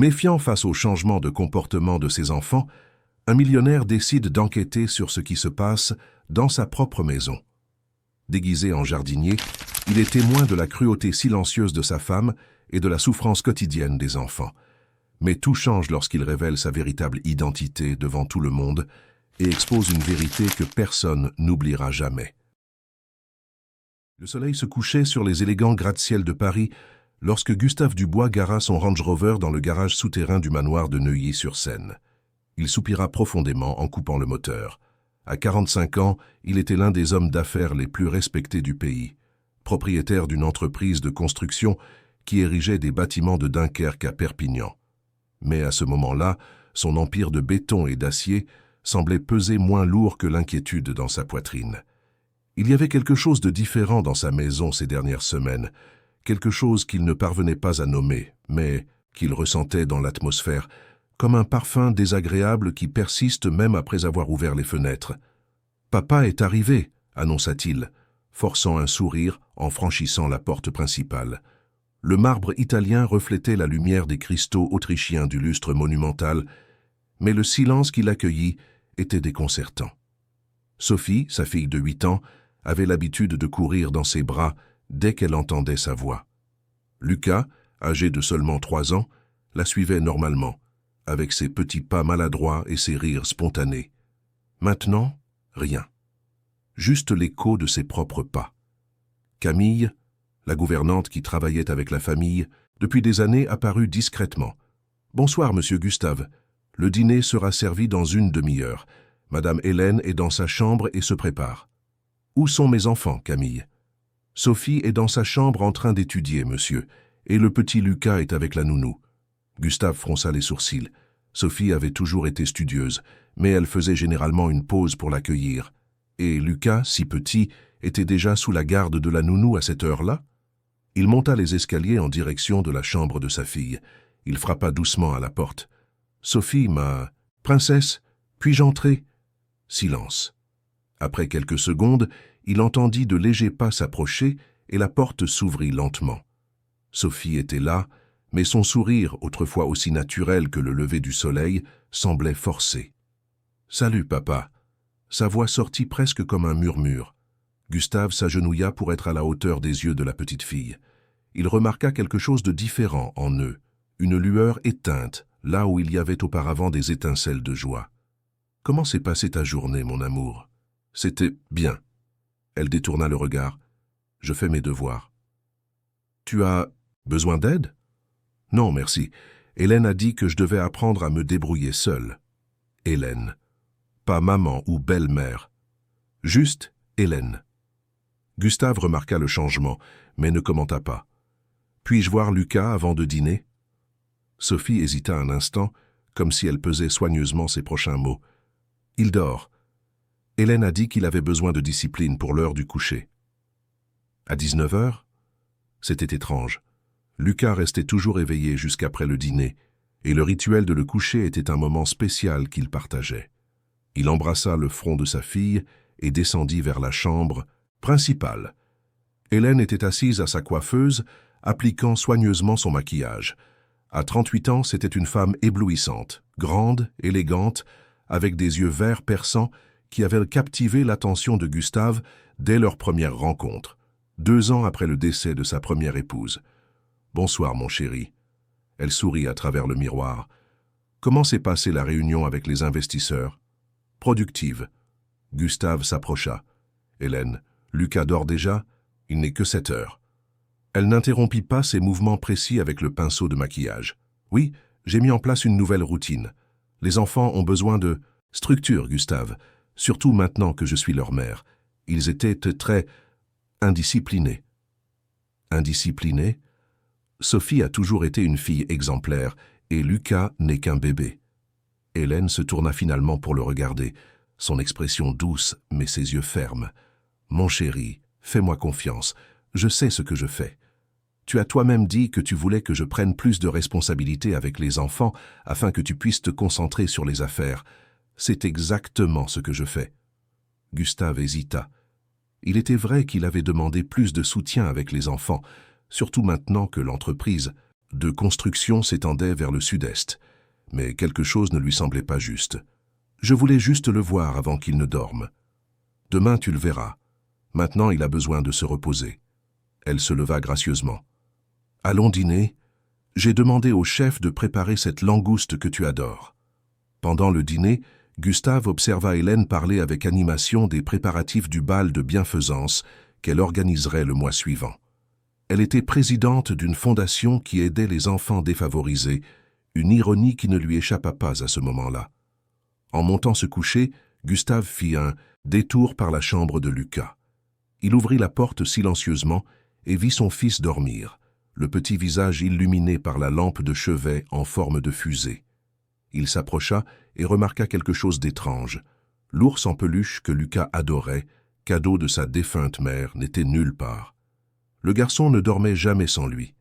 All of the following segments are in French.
Méfiant face au changement de comportement de ses enfants, un millionnaire décide d'enquêter sur ce qui se passe dans sa propre maison. Déguisé en jardinier, il est témoin de la cruauté silencieuse de sa femme et de la souffrance quotidienne des enfants. Mais tout change lorsqu'il révèle sa véritable identité devant tout le monde et expose une vérité que personne n'oubliera jamais. Le soleil se couchait sur les élégants gratte-ciel de Paris lorsque Gustave Dubois gara son Range Rover dans le garage souterrain du manoir de Neuilly-sur-Seine. Il soupira profondément en coupant le moteur. À 45 ans, il était l'un des hommes d'affaires les plus respectés du pays, propriétaire d'une entreprise de construction qui érigeait des bâtiments de Dunkerque à Perpignan. Mais à ce moment-là, son empire de béton et d'acier semblait peser moins lourd que l'inquiétude dans sa poitrine. Il y avait quelque chose de différent dans sa maison ces dernières semaines, quelque chose qu'il ne parvenait pas à nommer, mais qu'il ressentait dans l'atmosphère, comme un parfum désagréable qui persiste même après avoir ouvert les fenêtres. « Papa est arrivé », annonça-t-il, forçant un sourire en franchissant la porte principale. Le marbre italien reflétait la lumière des cristaux autrichiens du lustre monumental, mais le silence qui l'accueillit était déconcertant. Sophie, sa fille de 8 ans, avait l'habitude de courir dans ses bras dès qu'elle entendait sa voix. Lucas, âgé de seulement 3 ans, la suivait normalement, avec ses petits pas maladroits et ses rires spontanés. Maintenant, rien. Juste l'écho de ses propres pas. Camille, la gouvernante qui travaillait avec la famille, depuis des années apparut discrètement. « Bonsoir, monsieur Gustave. Le dîner sera servi dans une demi-heure. Madame Hélène est dans sa chambre et se prépare. »« Où sont mes enfants, Camille ?»« Sophie est dans sa chambre en train d'étudier, monsieur, et le petit Lucas est avec la nounou. » Gustave fronça les sourcils. Sophie avait toujours été studieuse, mais elle faisait généralement une pause pour l'accueillir. Et Lucas, si petit, était déjà sous la garde de la nounou à cette heure-là? Il monta les escaliers en direction de la chambre de sa fille. Il frappa doucement à la porte. « Sophie, ma princesse, puis-je entrer ?» Silence. Après quelques secondes, il entendit de légers pas s'approcher et la porte s'ouvrit lentement. Sophie était là, mais son sourire, autrefois aussi naturel que le lever du soleil, semblait forcé. « Salut, papa !» Sa voix sortit presque comme un murmure. Gustave s'agenouilla pour être à la hauteur des yeux de la petite fille. Il remarqua quelque chose de différent en eux, une lueur éteinte, là où il y avait auparavant des étincelles de joie. « Comment s'est passée ta journée, mon amour ?»« C'était bien. » Elle détourna le regard. « Je fais mes devoirs. »« Tu as besoin d'aide ?»« Non, merci. Hélène a dit que je devais apprendre à me débrouiller seule. » Hélène. Pas maman ou belle-mère. Juste Hélène. Gustave remarqua le changement, mais ne commenta pas. « Puis-je voir Lucas avant de dîner ?» Sophie hésita un instant, comme si elle pesait soigneusement ses prochains mots. « Il dort. Hélène a dit qu'il avait besoin de discipline pour l'heure du coucher. » À 19 heures? C'était étrange. Lucas restait toujours éveillé jusqu'après le dîner, et le rituel de le coucher était un moment spécial qu'il partageait. Il embrassa le front de sa fille et descendit vers la chambre principale. Hélène était assise à sa coiffeuse, appliquant soigneusement son maquillage. À 38 ans, c'était une femme éblouissante, grande, élégante, avec des yeux verts perçants qui avaient captivé l'attention de Gustave dès leur première rencontre, 2 ans après le décès de sa première épouse. « Bonsoir, mon chéri. » Elle sourit à travers le miroir. « Comment s'est passée la réunion avec les investisseurs ?»« Productive. » Gustave s'approcha. « Hélène, Lucas dort déjà? Il n'est que 7 heures. » Elle n'interrompit pas ses mouvements précis avec le pinceau de maquillage. « Oui, j'ai mis en place une nouvelle routine. Les enfants ont besoin de structure, Gustave, surtout maintenant que je suis leur mère. Ils étaient très indisciplinés. » Indisciplinés? Sophie a toujours été une fille exemplaire, et Lucas n'est qu'un bébé. Hélène se tourna finalement pour le regarder, son expression douce, mais ses yeux fermes. « Mon chéri, fais-moi confiance, je sais ce que je fais. Tu as toi-même dit que tu voulais que je prenne plus de responsabilités avec les enfants afin que tu puisses te concentrer sur les affaires. C'est exactement ce que je fais. » Gustave hésita. Il était vrai qu'il avait demandé plus de soutien avec les enfants, surtout maintenant que l'entreprise de construction s'étendait vers le sud-est, mais quelque chose ne lui semblait pas juste. « Je voulais juste le voir avant qu'il ne dorme. Demain tu le verras. Maintenant il a besoin de se reposer. » Elle se leva gracieusement. « Allons dîner. J'ai demandé au chef de préparer cette langouste que tu adores. » Pendant le dîner, Gustave observa Hélène parler avec animation des préparatifs du bal de bienfaisance qu'elle organiserait le mois suivant. Elle était présidente d'une fondation qui aidait les enfants défavorisés, une ironie qui ne lui échappa pas à ce moment-là. En montant se coucher, Gustave fit un détour par la chambre de Lucas. Il ouvrit la porte silencieusement et vit son fils dormir, le petit visage illuminé par la lampe de chevet en forme de fusée. Il s'approcha et remarqua quelque chose d'étrange. L'ours en peluche que Lucas adorait, cadeau de sa défunte mère, n'était nulle part. Le garçon ne dormait jamais sans lui.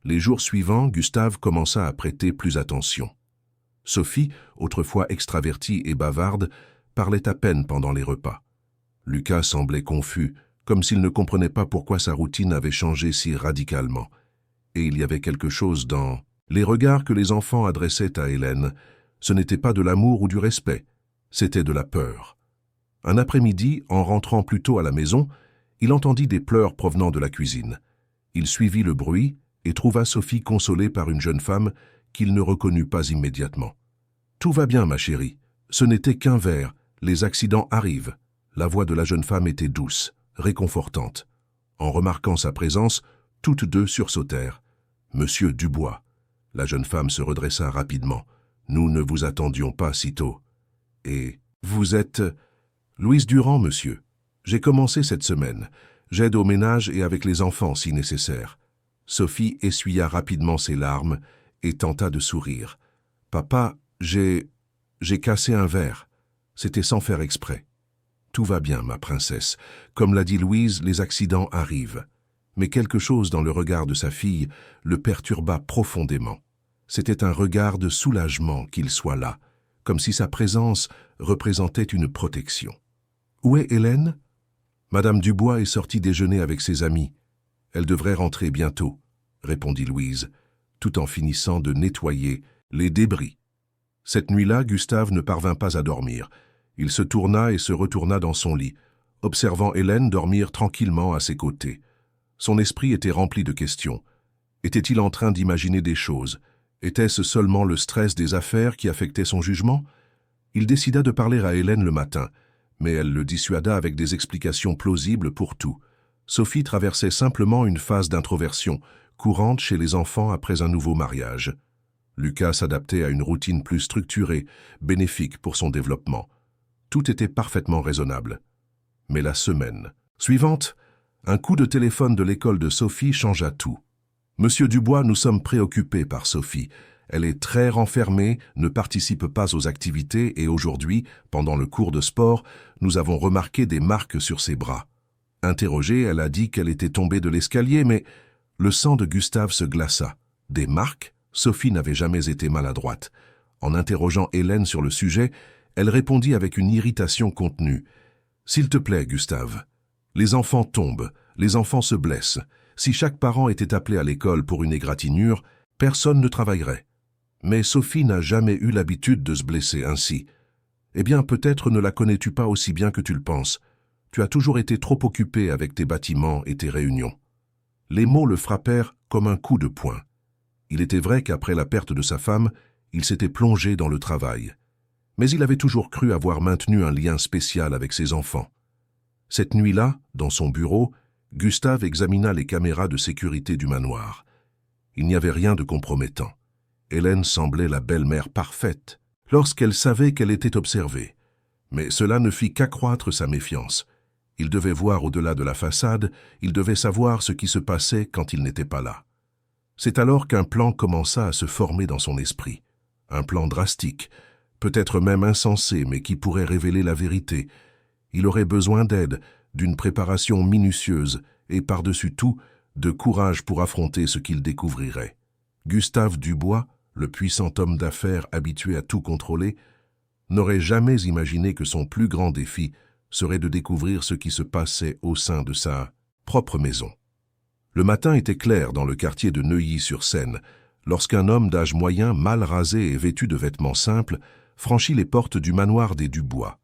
Les jours suivants, Gustave commença à prêter plus attention. Sophie, autrefois extravertie et bavarde, parlait à peine pendant les repas. Lucas semblait confus, comme s'il ne comprenait pas pourquoi sa routine avait changé si radicalement. Et il y avait quelque chose dans les regards que les enfants adressaient à Hélène. Ce n'était pas de l'amour ou du respect, c'était de la peur. Un après-midi, en rentrant plus tôt à la maison, il entendit des pleurs provenant de la cuisine. Il suivit le bruit et trouva Sophie consolée par une jeune femme qu'il ne reconnut pas immédiatement. « Tout va bien, ma chérie. Ce n'était qu'un verre. Les accidents arrivent. » La voix de la jeune femme était douce, réconfortante. En remarquant sa présence, toutes deux sursautèrent. « Monsieur Dubois. » La jeune femme se redressa rapidement. « Nous ne vous attendions pas si tôt. »« Et vous êtes... » »« Louise Durand, monsieur. J'ai commencé cette semaine. J'aide au ménage et avec les enfants si nécessaire. » Sophie essuya rapidement ses larmes et tenta de sourire. « Papa, j'ai cassé un verre. C'était sans faire exprès. »« Tout va bien, ma princesse. Comme l'a dit Louise, les accidents arrivent. » Mais quelque chose dans le regard de sa fille le perturba profondément. C'était un regard de soulagement qu'il soit là, comme si sa présence représentait une protection. « Où est Hélène ?»« Madame Dubois est sortie déjeuner avec ses amis. Elle devrait rentrer bientôt, » répondit Louise, tout en finissant de nettoyer les débris. Cette nuit-là, Gustave ne parvint pas à dormir. Il se tourna et se retourna dans son lit, observant Hélène dormir tranquillement à ses côtés. Son esprit était rempli de questions. Était-il en train d'imaginer des choses? Était-ce seulement le stress des affaires qui affectait son jugement? Il décida de parler à Hélène le matin, mais elle le dissuada avec des explications plausibles pour tout. Sophie traversait simplement une phase d'introversion, courante chez les enfants après un nouveau mariage. Lucas s'adaptait à une routine plus structurée, bénéfique pour son développement. Tout était parfaitement raisonnable. Mais la semaine suivante, un coup de téléphone de l'école de Sophie changea tout. « Monsieur Dubois, nous sommes préoccupés par Sophie. Elle est très renfermée, ne participe pas aux activités et aujourd'hui, pendant le cours de sport, nous avons remarqué des marques sur ses bras. » Interrogée, elle a dit qu'elle était tombée de l'escalier, mais le sang de Gustave se glaça. Des marques? Sophie n'avait jamais été maladroite. En interrogeant Hélène sur le sujet, elle répondit avec une irritation contenue. « S'il te plaît, Gustave. Les enfants tombent, les enfants se blessent. Si chaque parent était appelé à l'école pour une égratignure, personne ne travaillerait. Mais Sophie n'a jamais eu l'habitude de se blesser ainsi. Eh bien, peut-être ne la connais-tu pas aussi bien que tu le penses. Tu as toujours été trop occupé avec tes bâtiments et tes réunions. » Les mots le frappèrent comme un coup de poing. Il était vrai qu'après la perte de sa femme, il s'était plongé dans le travail. Mais il avait toujours cru avoir maintenu un lien spécial avec ses enfants. Cette nuit-là, dans son bureau, Gustave examina les caméras de sécurité du manoir. Il n'y avait rien de compromettant. Hélène semblait la belle-mère parfaite, lorsqu'elle savait qu'elle était observée. Mais cela ne fit qu'accroître sa méfiance. Il devait voir au-delà de la façade, il devait savoir ce qui se passait quand il n'était pas là. C'est alors qu'un plan commença à se former dans son esprit. Un plan drastique, peut-être même insensé, mais qui pourrait révéler la vérité. Il aurait besoin d'aide, d'une préparation minutieuse et, par-dessus tout, de courage pour affronter ce qu'il découvrirait. Gustave Dubois, le puissant homme d'affaires habitué à tout contrôler, n'aurait jamais imaginé que son plus grand défi serait de découvrir ce qui se passait au sein de sa propre maison. Le matin était clair dans le quartier de Neuilly-sur-Seine, lorsqu'un homme d'âge moyen, mal rasé et vêtu de vêtements simples, franchit les portes du manoir des Dubois.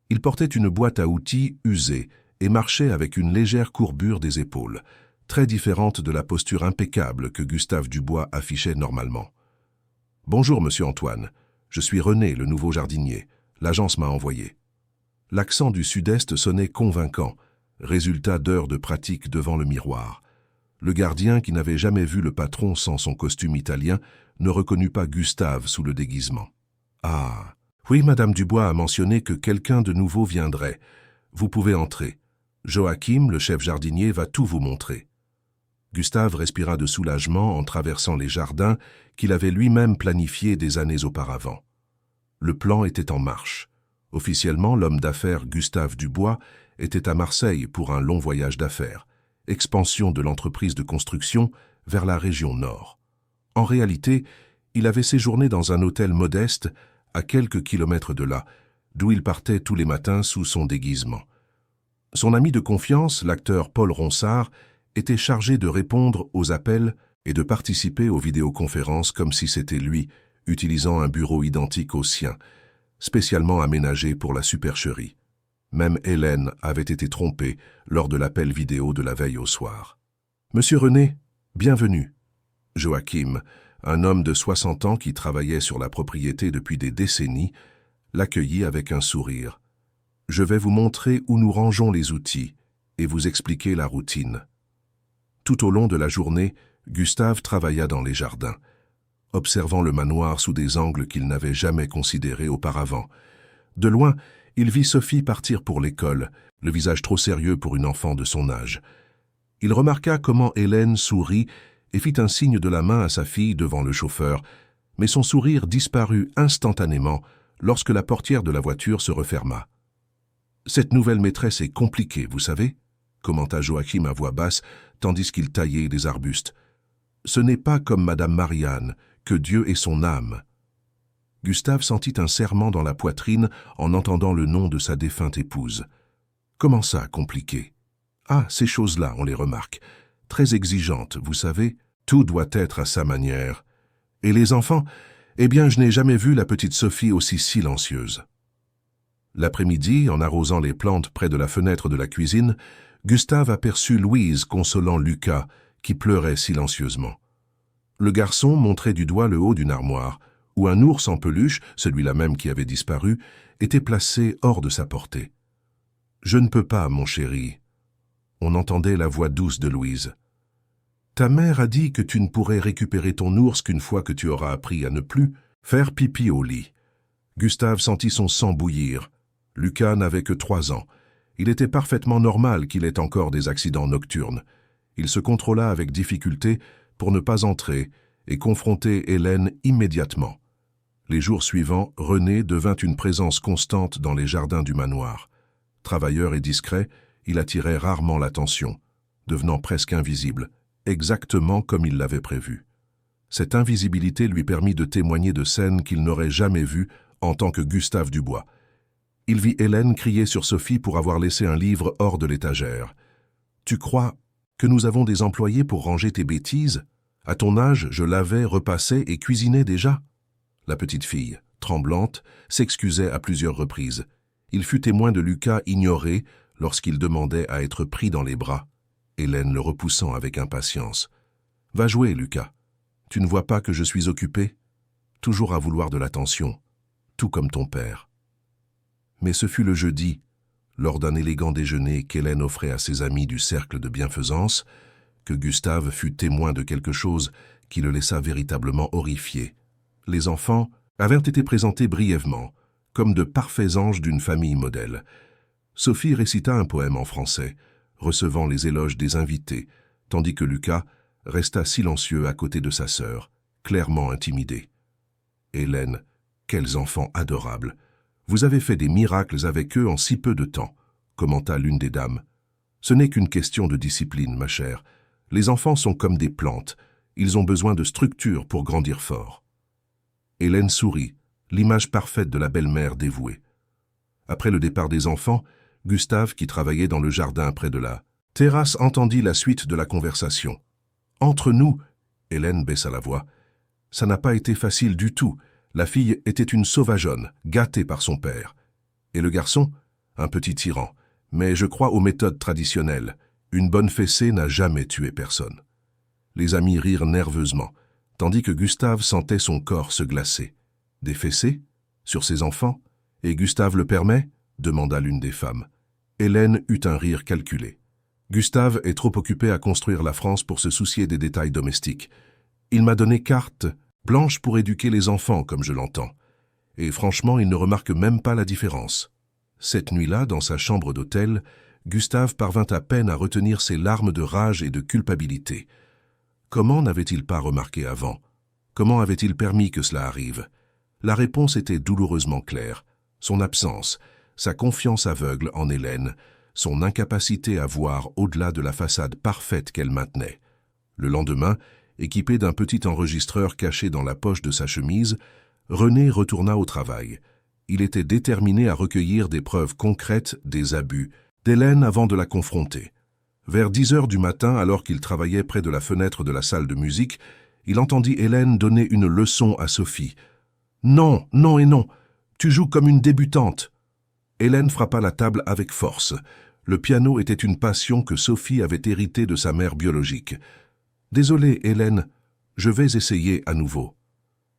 Il portait une boîte à outils usée et marchait avec une légère courbure des épaules, très différente de la posture impeccable que Gustave Dubois affichait normalement. « Bonjour, monsieur Antoine. Je suis René, le nouveau jardinier. L'agence m'a envoyé. » L'accent du sud-est sonnait convaincant, résultat d'heures de pratique devant le miroir. Le gardien, qui n'avait jamais vu le patron sans son costume italien, ne reconnut pas Gustave sous le déguisement. « Ah, oui, madame Dubois a mentionné que quelqu'un de nouveau viendrait. Vous pouvez entrer. Joachim, le chef jardinier, va tout vous montrer. » Gustave respira de soulagement en traversant les jardins qu'il avait lui-même planifiés des années auparavant. Le plan était en marche. Officiellement, l'homme d'affaires Gustave Dubois était à Marseille pour un long voyage d'affaires, expansion de l'entreprise de construction vers la région nord. En réalité, il avait séjourné dans un hôtel modeste à quelques kilomètres de là, d'où il partait tous les matins sous son déguisement. Son ami de confiance, l'acteur Paul Ronsard, était chargé de répondre aux appels et de participer aux vidéoconférences comme si c'était lui, utilisant un bureau identique au sien, spécialement aménagé pour la supercherie. Même Hélène avait été trompée lors de l'appel vidéo de la veille au soir. « Monsieur René, bienvenue. » Joachim, un homme de 60 ans qui travaillait sur la propriété depuis des décennies, l'accueillit avec un sourire. « Je vais vous montrer où nous rangeons les outils et vous expliquer la routine. » Tout au long de la journée, Gustave travailla dans les jardins, observant le manoir sous des angles qu'il n'avait jamais considérés auparavant. De loin, il vit Sophie partir pour l'école, le visage trop sérieux pour une enfant de son âge. Il remarqua comment Hélène sourit et fit un signe de la main à sa fille devant le chauffeur, mais son sourire disparut instantanément lorsque la portière de la voiture se referma. « Cette nouvelle maîtresse est compliquée, vous savez ?» commenta Joachim à voix basse, tandis qu'il taillait des arbustes. « Ce n'est pas comme Madame Marianne, que Dieu ait son âme. » Gustave sentit un serrement dans la poitrine en entendant le nom de sa défunte épouse. « Comment ça, compliqué ? Ah, ces choses-là, on les remarque. Très exigeantes, vous savez, tout doit être à sa manière. Et les enfants ? Eh bien, je n'ai jamais vu la petite Sophie aussi silencieuse. » L'après-midi, en arrosant les plantes près de la fenêtre de la cuisine, Gustave aperçut Louise consolant Lucas, qui pleurait silencieusement. Le garçon montrait du doigt le haut d'une armoire, où un ours en peluche, celui-là même qui avait disparu, était placé hors de sa portée. « Je ne peux pas, mon chéri. » On entendait la voix douce de Louise. « Ta mère a dit que tu ne pourrais récupérer ton ours qu'une fois que tu auras appris à ne plus faire pipi au lit. » Gustave sentit son sang bouillir. Lucas n'avait que 3 ans. Il était parfaitement normal qu'il ait encore des accidents nocturnes. Il se contrôla avec difficulté pour ne pas entrer et confronter Hélène immédiatement. Les jours suivants, René devint une présence constante dans les jardins du manoir. Travailleur et discret, il attirait rarement l'attention, devenant presque invisible, exactement comme il l'avait prévu. Cette invisibilité lui permit de témoigner de scènes qu'il n'aurait jamais vues en tant que Gustave Dubois. Il vit Hélène crier sur Sophie pour avoir laissé un livre hors de l'étagère. « Tu crois que nous avons des employés pour ranger tes bêtises ? À ton âge, je lavais, repassais et cuisinais déjà. » La petite fille, tremblante, s'excusait à plusieurs reprises. Il fut témoin de Lucas ignoré lorsqu'il demandait à être pris dans les bras, Hélène le repoussant avec impatience. « Va jouer, Lucas. Tu ne vois pas que je suis occupé ? Toujours à vouloir de l'attention, tout comme ton père. » Mais ce fut le jeudi, lors d'un élégant déjeuner qu'Hélène offrait à ses amis du cercle de bienfaisance, que Gustave fut témoin de quelque chose qui le laissa véritablement horrifié. Les enfants avaient été présentés brièvement, comme de parfaits anges d'une famille modèle. Sophie récita un poème en français, recevant les éloges des invités, tandis que Lucas resta silencieux à côté de sa sœur, clairement intimidé. « Hélène, quels enfants adorables! Vous avez fait des miracles avec eux en si peu de temps, » commenta l'une des dames. « Ce n'est qu'une question de discipline, ma chère. Les enfants sont comme des plantes. Ils ont besoin de structure pour grandir fort. » Hélène sourit, l'image parfaite de la belle-mère dévouée. Après le départ des enfants, Gustave, qui travaillait dans le jardin près de là, Terrasse entendit la suite de la conversation. « Entre nous », Hélène baissa la voix, « ça n'a pas été facile du tout. La fille était une sauvageonne, gâtée par son père. Et le garçon? Un petit tyran. Mais je crois aux méthodes traditionnelles. Une bonne fessée n'a jamais tué personne. » Les amis rirent nerveusement, tandis que Gustave sentait son corps se glacer. « Des fessées? Sur ses enfants? Et Gustave le permet ?» demanda l'une des femmes. Hélène eut un rire calculé. Gustave est trop occupé à construire la France pour se soucier des détails domestiques. Il m'a donné carte blanche pour éduquer les enfants, comme je l'entends. Et franchement, il ne remarque même pas la différence. Cette nuit-là, dans sa chambre d'hôtel, Gustave parvint à peine à retenir ses larmes de rage et de culpabilité. Comment n'avait-il pas remarqué avant? Comment avait-il permis que cela arrive? La réponse était douloureusement claire. Son absence, sa confiance aveugle en Hélène, son incapacité à voir au-delà de la façade parfaite qu'elle maintenait. Le lendemain, équipé d'un petit enregistreur caché dans la poche de sa chemise, René retourna au travail. Il était déterminé à recueillir des preuves concrètes des abus d'Hélène avant de la confronter. Vers 10 heures du matin, alors qu'il travaillait près de la fenêtre de la salle de musique, il entendit Hélène donner une leçon à Sophie. « Non, non et non, tu joues comme une débutante !» Hélène frappa la table avec force. Le piano était une passion que Sophie avait héritée de sa mère biologique. « Désolée, Hélène, je vais essayer à nouveau. »«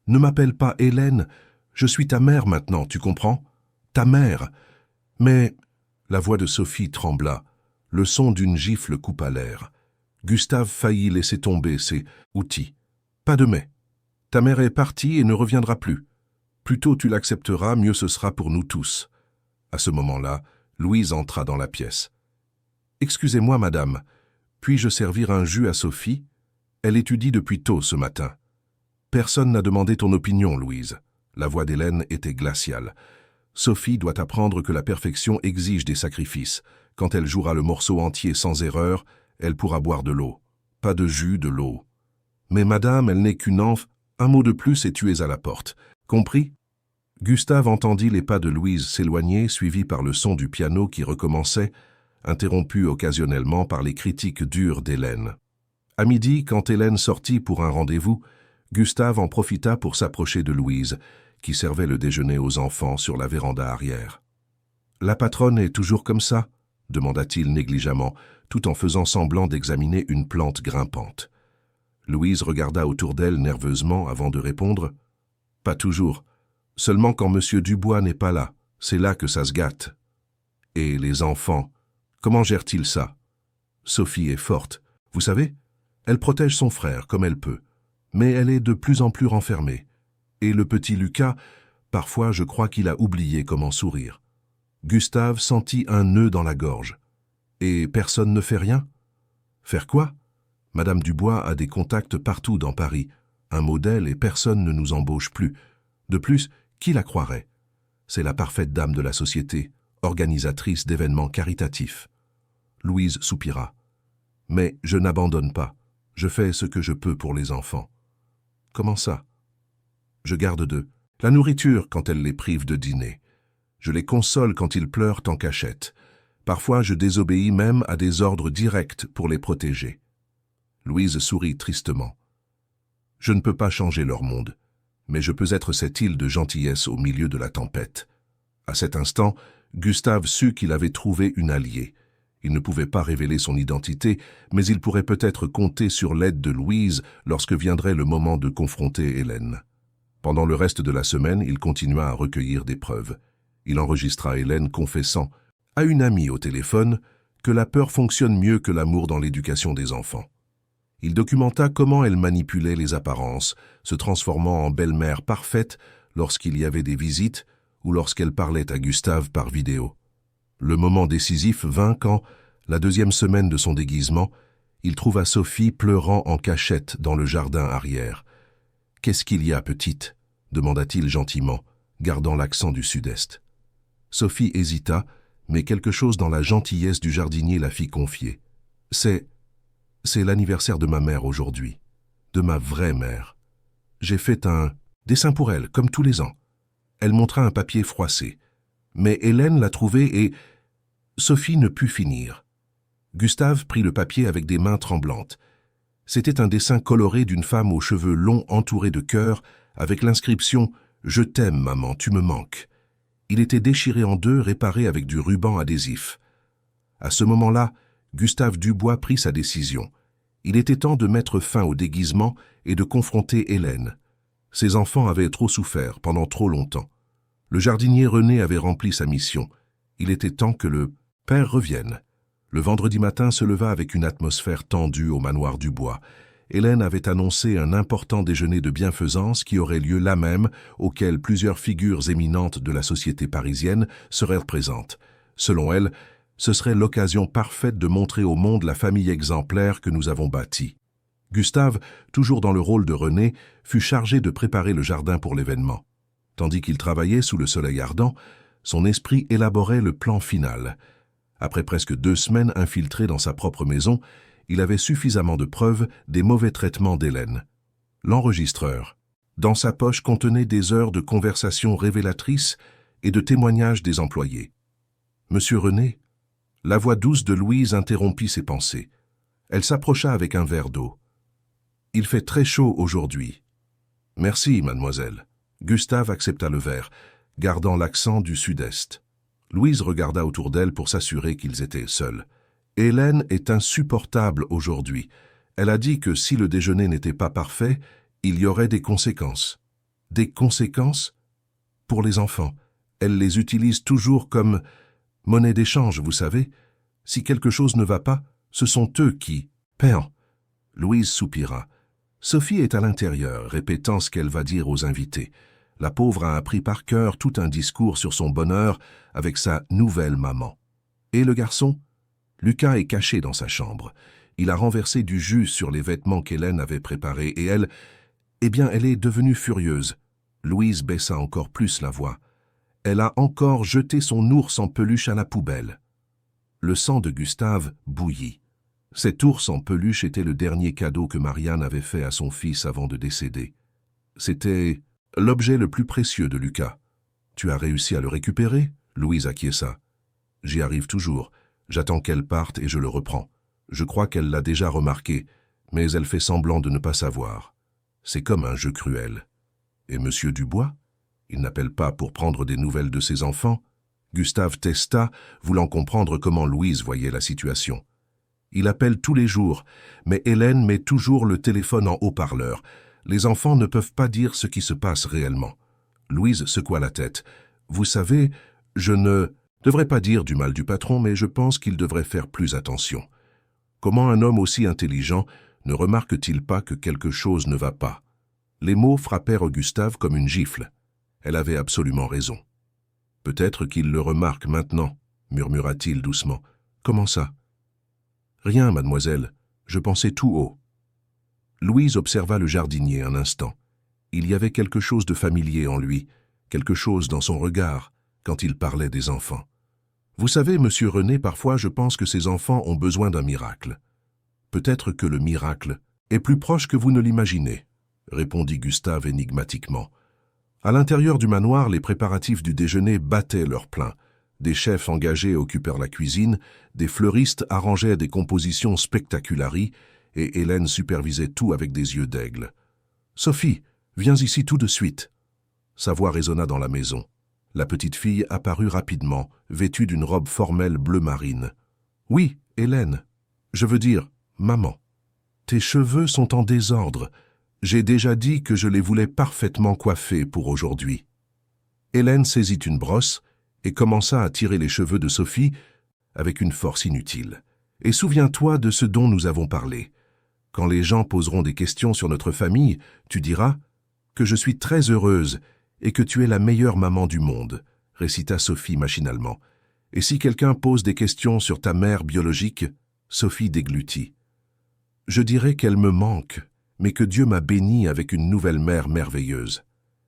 Ne m'appelle pas Hélène, je suis ta mère maintenant, tu comprends? Ta mère. » Mais la voix de Sophie trembla. Le son d'une gifle coupa l'air. Gustave faillit laisser tomber ses outils. « Pas de mais. Ta mère est partie et ne reviendra plus. Plus tôt tu l'accepteras, mieux ce sera pour nous tous. » À ce moment-là, Louise entra dans la pièce. « Excusez-moi, madame, puis-je servir un jus à Sophie? Elle étudie depuis tôt ce matin. »« Personne n'a demandé ton opinion, Louise. » La voix d'Hélène était glaciale. « Sophie doit apprendre que la perfection exige des sacrifices. Quand elle jouera le morceau entier sans erreur, elle pourra boire de l'eau. Pas de jus, de l'eau. Mais madame, elle n'est qu'une enf... Un mot de plus et tu es à la porte. Compris ?» Gustave entendit les pas de Louise s'éloigner, suivis par le son du piano qui recommençait, interrompu occasionnellement par les critiques dures d'Hélène. À midi, quand Hélène sortit pour un rendez-vous, Gustave en profita pour s'approcher de Louise, qui servait le déjeuner aux enfants sur la véranda arrière. « La patronne est toujours comme ça ?» demanda-t-il négligemment, tout en faisant semblant d'examiner une plante grimpante. Louise regarda autour d'elle nerveusement avant de répondre « Pas toujours. Seulement quand M. Dubois n'est pas là, c'est là que ça se gâte. » « Et les enfants, comment gèrent-ils ça? » Sophie est forte, vous savez, elle protège son frère comme elle peut, mais elle est de plus en plus renfermée. Et le petit Lucas, parfois je crois qu'il a oublié comment sourire. Gustave sentit un nœud dans la gorge. « Et personne ne fait rien? » « Faire quoi? Madame Dubois a des contacts partout dans Paris, un modèle et personne ne nous embauche plus. De plus, qui la croirait? C'est la parfaite dame de la société, organisatrice d'événements caritatifs. » Louise soupira. « Mais je n'abandonne pas. Je fais ce que je peux pour les enfants. »« Comment ça? » ?»« Je garde d'eux. La nourriture quand elle les prive de dîner. Je les console quand ils pleurent en cachette. Parfois, je désobéis même à des ordres directs pour les protéger. » Louise sourit tristement. « Je ne peux pas changer leur monde, mais je peux être cette île de gentillesse au milieu de la tempête. » À cet instant, Gustave sut qu'il avait trouvé une alliée. Il ne pouvait pas révéler son identité, mais il pourrait peut-être compter sur l'aide de Louise lorsque viendrait le moment de confronter Hélène. Pendant le reste de la semaine, il continua à recueillir des preuves. Il enregistra Hélène confessant, à une amie au téléphone, que la peur fonctionne mieux que l'amour dans l'éducation des enfants. Il documenta comment elle manipulait les apparences, se transformant en belle-mère parfaite lorsqu'il y avait des visites ou lorsqu'elle parlait à Gustave par vidéo. Le moment décisif vint quand, la deuxième semaine de son déguisement, il trouva Sophie pleurant en cachette dans le jardin arrière. « Qu'est-ce qu'il y a, petite ?» demanda-t-il gentiment, gardant l'accent du sud-est. Sophie hésita, mais quelque chose dans la gentillesse du jardinier la fit confier. « C'est l'anniversaire de ma mère aujourd'hui, de ma vraie mère. J'ai fait un dessin pour elle, comme tous les ans. » Elle montra un papier froissé. Mais Hélène l'a trouvé et Sophie ne put finir. Gustave prit le papier avec des mains tremblantes. C'était un dessin coloré d'une femme aux cheveux longs entourés de cœurs, avec l'inscription « Je t'aime, maman, tu me manques ». Il était déchiré en deux, réparé avec du ruban adhésif. À ce moment-là, Gustave Dubois prit sa décision. Il était temps de mettre fin au déguisement et de confronter Hélène. Ses enfants avaient trop souffert pendant trop longtemps. Le jardinier René avait rempli sa mission. Il était temps que le père revienne. Le vendredi matin se leva avec une atmosphère tendue au manoir Dubois. Hélène avait annoncé un important déjeuner de bienfaisance qui aurait lieu là même, auquel plusieurs figures éminentes de la société parisienne seraient présentes. Selon elle, ce serait l'occasion parfaite de montrer au monde la famille exemplaire que nous avons bâtie. Gustave, toujours dans le rôle de René, fut chargé de préparer le jardin pour l'événement. Tandis qu'il travaillait sous le soleil ardent, son esprit élaborait le plan final. Après presque 2 semaines infiltré dans sa propre maison, il avait suffisamment de preuves des mauvais traitements d'Hélène. L'enregistreur, dans sa poche, contenait des heures de conversations révélatrices et de témoignages des employés. « Monsieur René ?» La voix douce de Louise interrompit ses pensées. Elle s'approcha avec un verre d'eau. « Il fait très chaud aujourd'hui. »« Merci, mademoiselle. » Gustave accepta le verre, gardant l'accent du sud-est. Louise regarda autour d'elle pour s'assurer qu'ils étaient seuls. « Hélène est insupportable aujourd'hui. Elle a dit que si le déjeuner n'était pas parfait, il y aurait des conséquences. » « Des conséquences ? Pour les enfants. Elle les utilise toujours comme monnaie d'échange, vous savez. Si quelque chose ne va pas, ce sont eux qui... Père. Louise soupira. Sophie est à l'intérieur, répétant ce qu'elle va dire aux invités. La pauvre a appris par cœur tout un discours sur son bonheur avec sa nouvelle maman. Et le garçon ? Lucas est caché dans sa chambre. Il a renversé du jus sur les vêtements qu'Hélène avait préparés et elle... Eh bien, elle est devenue furieuse. Louise baissa encore plus la voix. Elle a encore jeté son ours en peluche à la poubelle. Le sang de Gustave bouillit. Cet ours en peluche était le dernier cadeau que Marianne avait fait à son fils avant de décéder. C'était l'objet le plus précieux de Lucas. « Tu as réussi à le récupérer ?» Louise acquiesça. « J'y arrive toujours. J'attends qu'elle parte et je le reprends. Je crois qu'elle l'a déjà remarqué, mais elle fait semblant de ne pas savoir. C'est comme un jeu cruel. Et Monsieur Dubois ? Il n'appelle pas pour prendre des nouvelles de ses enfants ?» Gustave testa, voulant comprendre comment Louise voyait la situation. « Il appelle tous les jours, mais Hélène met toujours le téléphone en haut-parleur. Les enfants ne peuvent pas dire ce qui se passe réellement. » Louise secoua la tête. « Vous savez, je ne devrais pas dire du mal du patron, mais je pense qu'il devrait faire plus attention. Comment un homme aussi intelligent ne remarque-t-il pas que quelque chose ne va pas ?» Les mots frappèrent Gustave comme une gifle. Elle avait absolument raison. « Peut-être qu'il le remarque maintenant, » murmura-t-il doucement. « Comment ça ?»« Rien, mademoiselle. Je pensais tout haut. » Louise observa le jardinier un instant. Il y avait quelque chose de familier en lui, quelque chose dans son regard, quand il parlait des enfants. « Vous savez, monsieur René, parfois je pense que ces enfants ont besoin d'un miracle. Peut-être que le miracle est plus proche que vous ne l'imaginez, » répondit Gustave énigmatiquement. À l'intérieur du manoir, les préparatifs du déjeuner battaient leur plein. Des chefs engagés occupèrent la cuisine, des fleuristes arrangeaient des compositions spectaculaires, et Hélène supervisait tout avec des yeux d'aigle. « Sophie, viens ici tout de suite !» Sa voix résonna dans la maison. La petite fille apparut rapidement, vêtue d'une robe formelle bleu marine. « Oui, Hélène. Je veux dire, maman. Tes cheveux sont en désordre. J'ai déjà dit que je les voulais parfaitement coiffés pour aujourd'hui. » Hélène saisit une brosse et commença à tirer les cheveux de Sophie avec une force inutile. « Et souviens-toi de ce dont nous avons parlé. Quand les gens poseront des questions sur notre famille, tu diras que je suis très heureuse et que tu es la meilleure maman du monde, » récita Sophie machinalement. « Et si quelqu'un pose des questions sur ta mère biologique, » Sophie déglutit. « Je dirais qu'elle me manque, mais que Dieu m'a bénie avec une nouvelle mère merveilleuse. »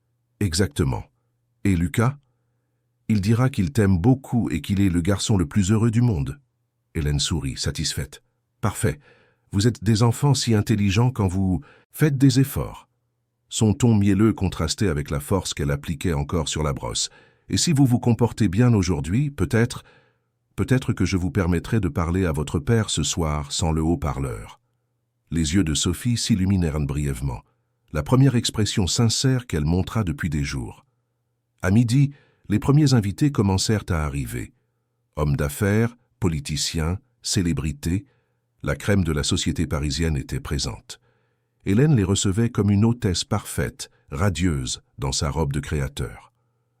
« Exactement. Et Lucas ? Il dira qu'il t'aime beaucoup et qu'il est le garçon le plus heureux du monde. » Hélène sourit, satisfaite. « Parfait. Vous êtes des enfants si intelligents quand vous faites des efforts. » Son ton mielleux contrastait avec la force qu'elle appliquait encore sur la brosse. « Et si vous vous comportez bien aujourd'hui, peut-être Peut-être que je vous permettrai de parler à votre père ce soir sans le haut-parleur. » Les yeux de Sophie s'illuminèrent brièvement, la première expression sincère qu'elle montra depuis des jours. À midi, les premiers invités commencèrent à arriver. Hommes d'affaires, politiciens, célébrités, la crème de la société parisienne était présente. Hélène les recevait comme une hôtesse parfaite, radieuse, dans sa robe de créateur.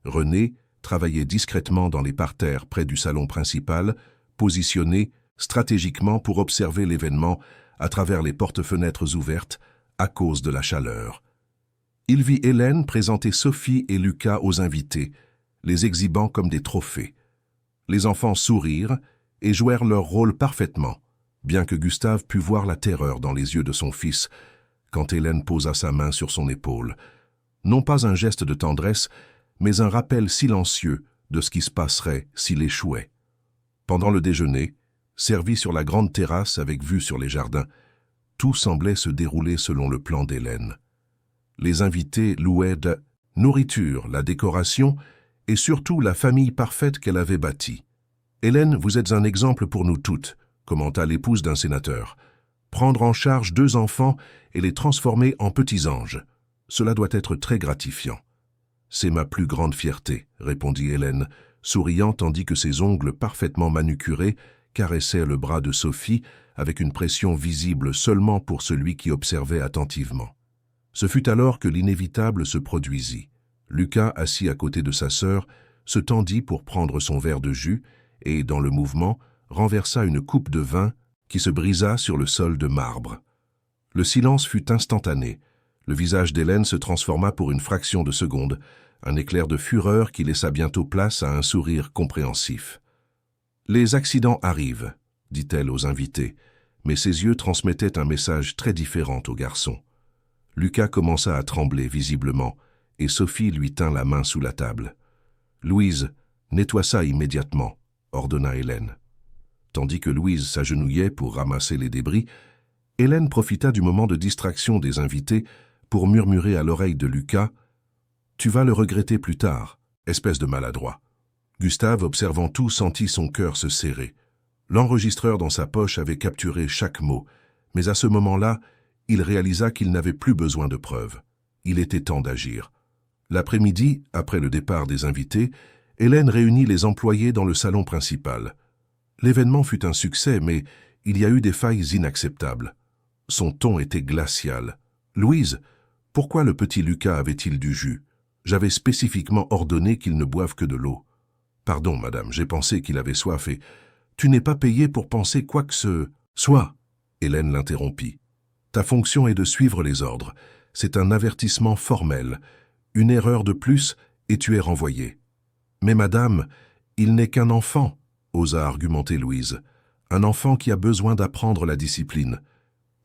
René travaillait discrètement dans les parterres près du salon principal, positionné stratégiquement pour observer l'événement à travers les portes-fenêtres ouvertes à cause de la chaleur. Il vit Hélène présenter Sophie et Lucas aux invités, les exhibant comme des trophées. Les enfants sourirent et jouèrent leur rôle parfaitement, bien que Gustave pût voir la terreur dans les yeux de son fils quand Hélène posa sa main sur son épaule. Non pas un geste de tendresse, mais un rappel silencieux de ce qui se passerait s'il échouait. Pendant le déjeuner, servi sur la grande terrasse avec vue sur les jardins, tout semblait se dérouler selon le plan d'Hélène. Les invités louaient de nourriture, la décoration et surtout la famille parfaite qu'elle avait bâtie. « Hélène, vous êtes un exemple pour nous toutes », commenta l'épouse d'un sénateur. « Prendre en charge 2 enfants et les transformer en petits anges, cela doit être très gratifiant. »« C'est ma plus grande fierté », répondit Hélène, souriant tandis que ses ongles parfaitement manucurés caressaient le bras de Sophie avec une pression visible seulement pour celui qui observait attentivement. Ce fut alors que l'inévitable se produisit. Lucas, assis à côté de sa sœur, se tendit pour prendre son verre de jus et, dans le mouvement, renversa une coupe de vin qui se brisa sur le sol de marbre. Le silence fut instantané. Le visage d'Hélène se transforma pour une fraction de seconde, un éclair de fureur qui laissa bientôt place à un sourire compréhensif. « Les accidents arrivent », dit-elle aux invités, mais ses yeux transmettaient un message très différent au garçon. Lucas commença à trembler visiblement, et Sophie lui tint la main sous la table. « Louise, nettoie ça immédiatement », ordonna Hélène. Tandis que Louise s'agenouillait pour ramasser les débris, Hélène profita du moment de distraction des invités pour murmurer à l'oreille de Lucas « Tu vas le regretter plus tard, espèce de maladroit. » Gustave, observant tout, sentit son cœur se serrer. L'enregistreur dans sa poche avait capturé chaque mot, mais à ce moment-là, il réalisa qu'il n'avait plus besoin de preuves. Il était temps d'agir. L'après-midi, après le départ des invités, Hélène réunit les employés dans le salon principal. L'événement fut un succès, mais il y a eu des failles inacceptables. Son ton était glacial. « Louise, pourquoi le petit Lucas avait-il du jus? J'avais spécifiquement ordonné qu'il ne boive que de l'eau. »« Pardon, madame, j'ai pensé qu'il avait soif et... »« Tu n'es pas payée pour penser quoi que ce soit. » Hélène l'interrompit. « Ta fonction est de suivre les ordres. C'est un avertissement formel. Une erreur de plus et tu es renvoyée. »« Mais madame, il n'est qu'un enfant, » osa argumenter Louise. « Un enfant qui a besoin d'apprendre la discipline. »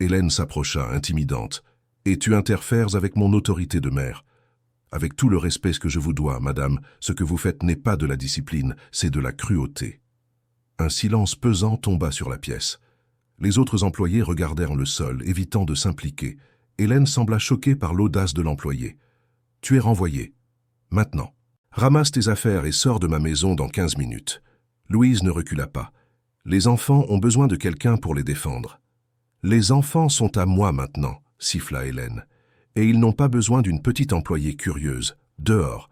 Hélène s'approcha, intimidante. « Et tu interfères avec mon autorité de mère. Avec tout le respect que je vous dois, madame, ce que vous faites n'est pas de la discipline, c'est de la cruauté. » Un silence pesant tomba sur la pièce. Les autres employés regardèrent le sol, évitant de s'impliquer. Hélène sembla choquée par l'audace de l'employé. « Tu es renvoyé. Maintenant. Ramasse tes affaires et sors de ma maison dans 15 minutes. » Louise ne recula pas. « Les enfants ont besoin de quelqu'un pour les défendre. »« Les enfants sont à moi maintenant, » siffla Hélène. « Et ils n'ont pas besoin d'une petite employée curieuse. Dehors.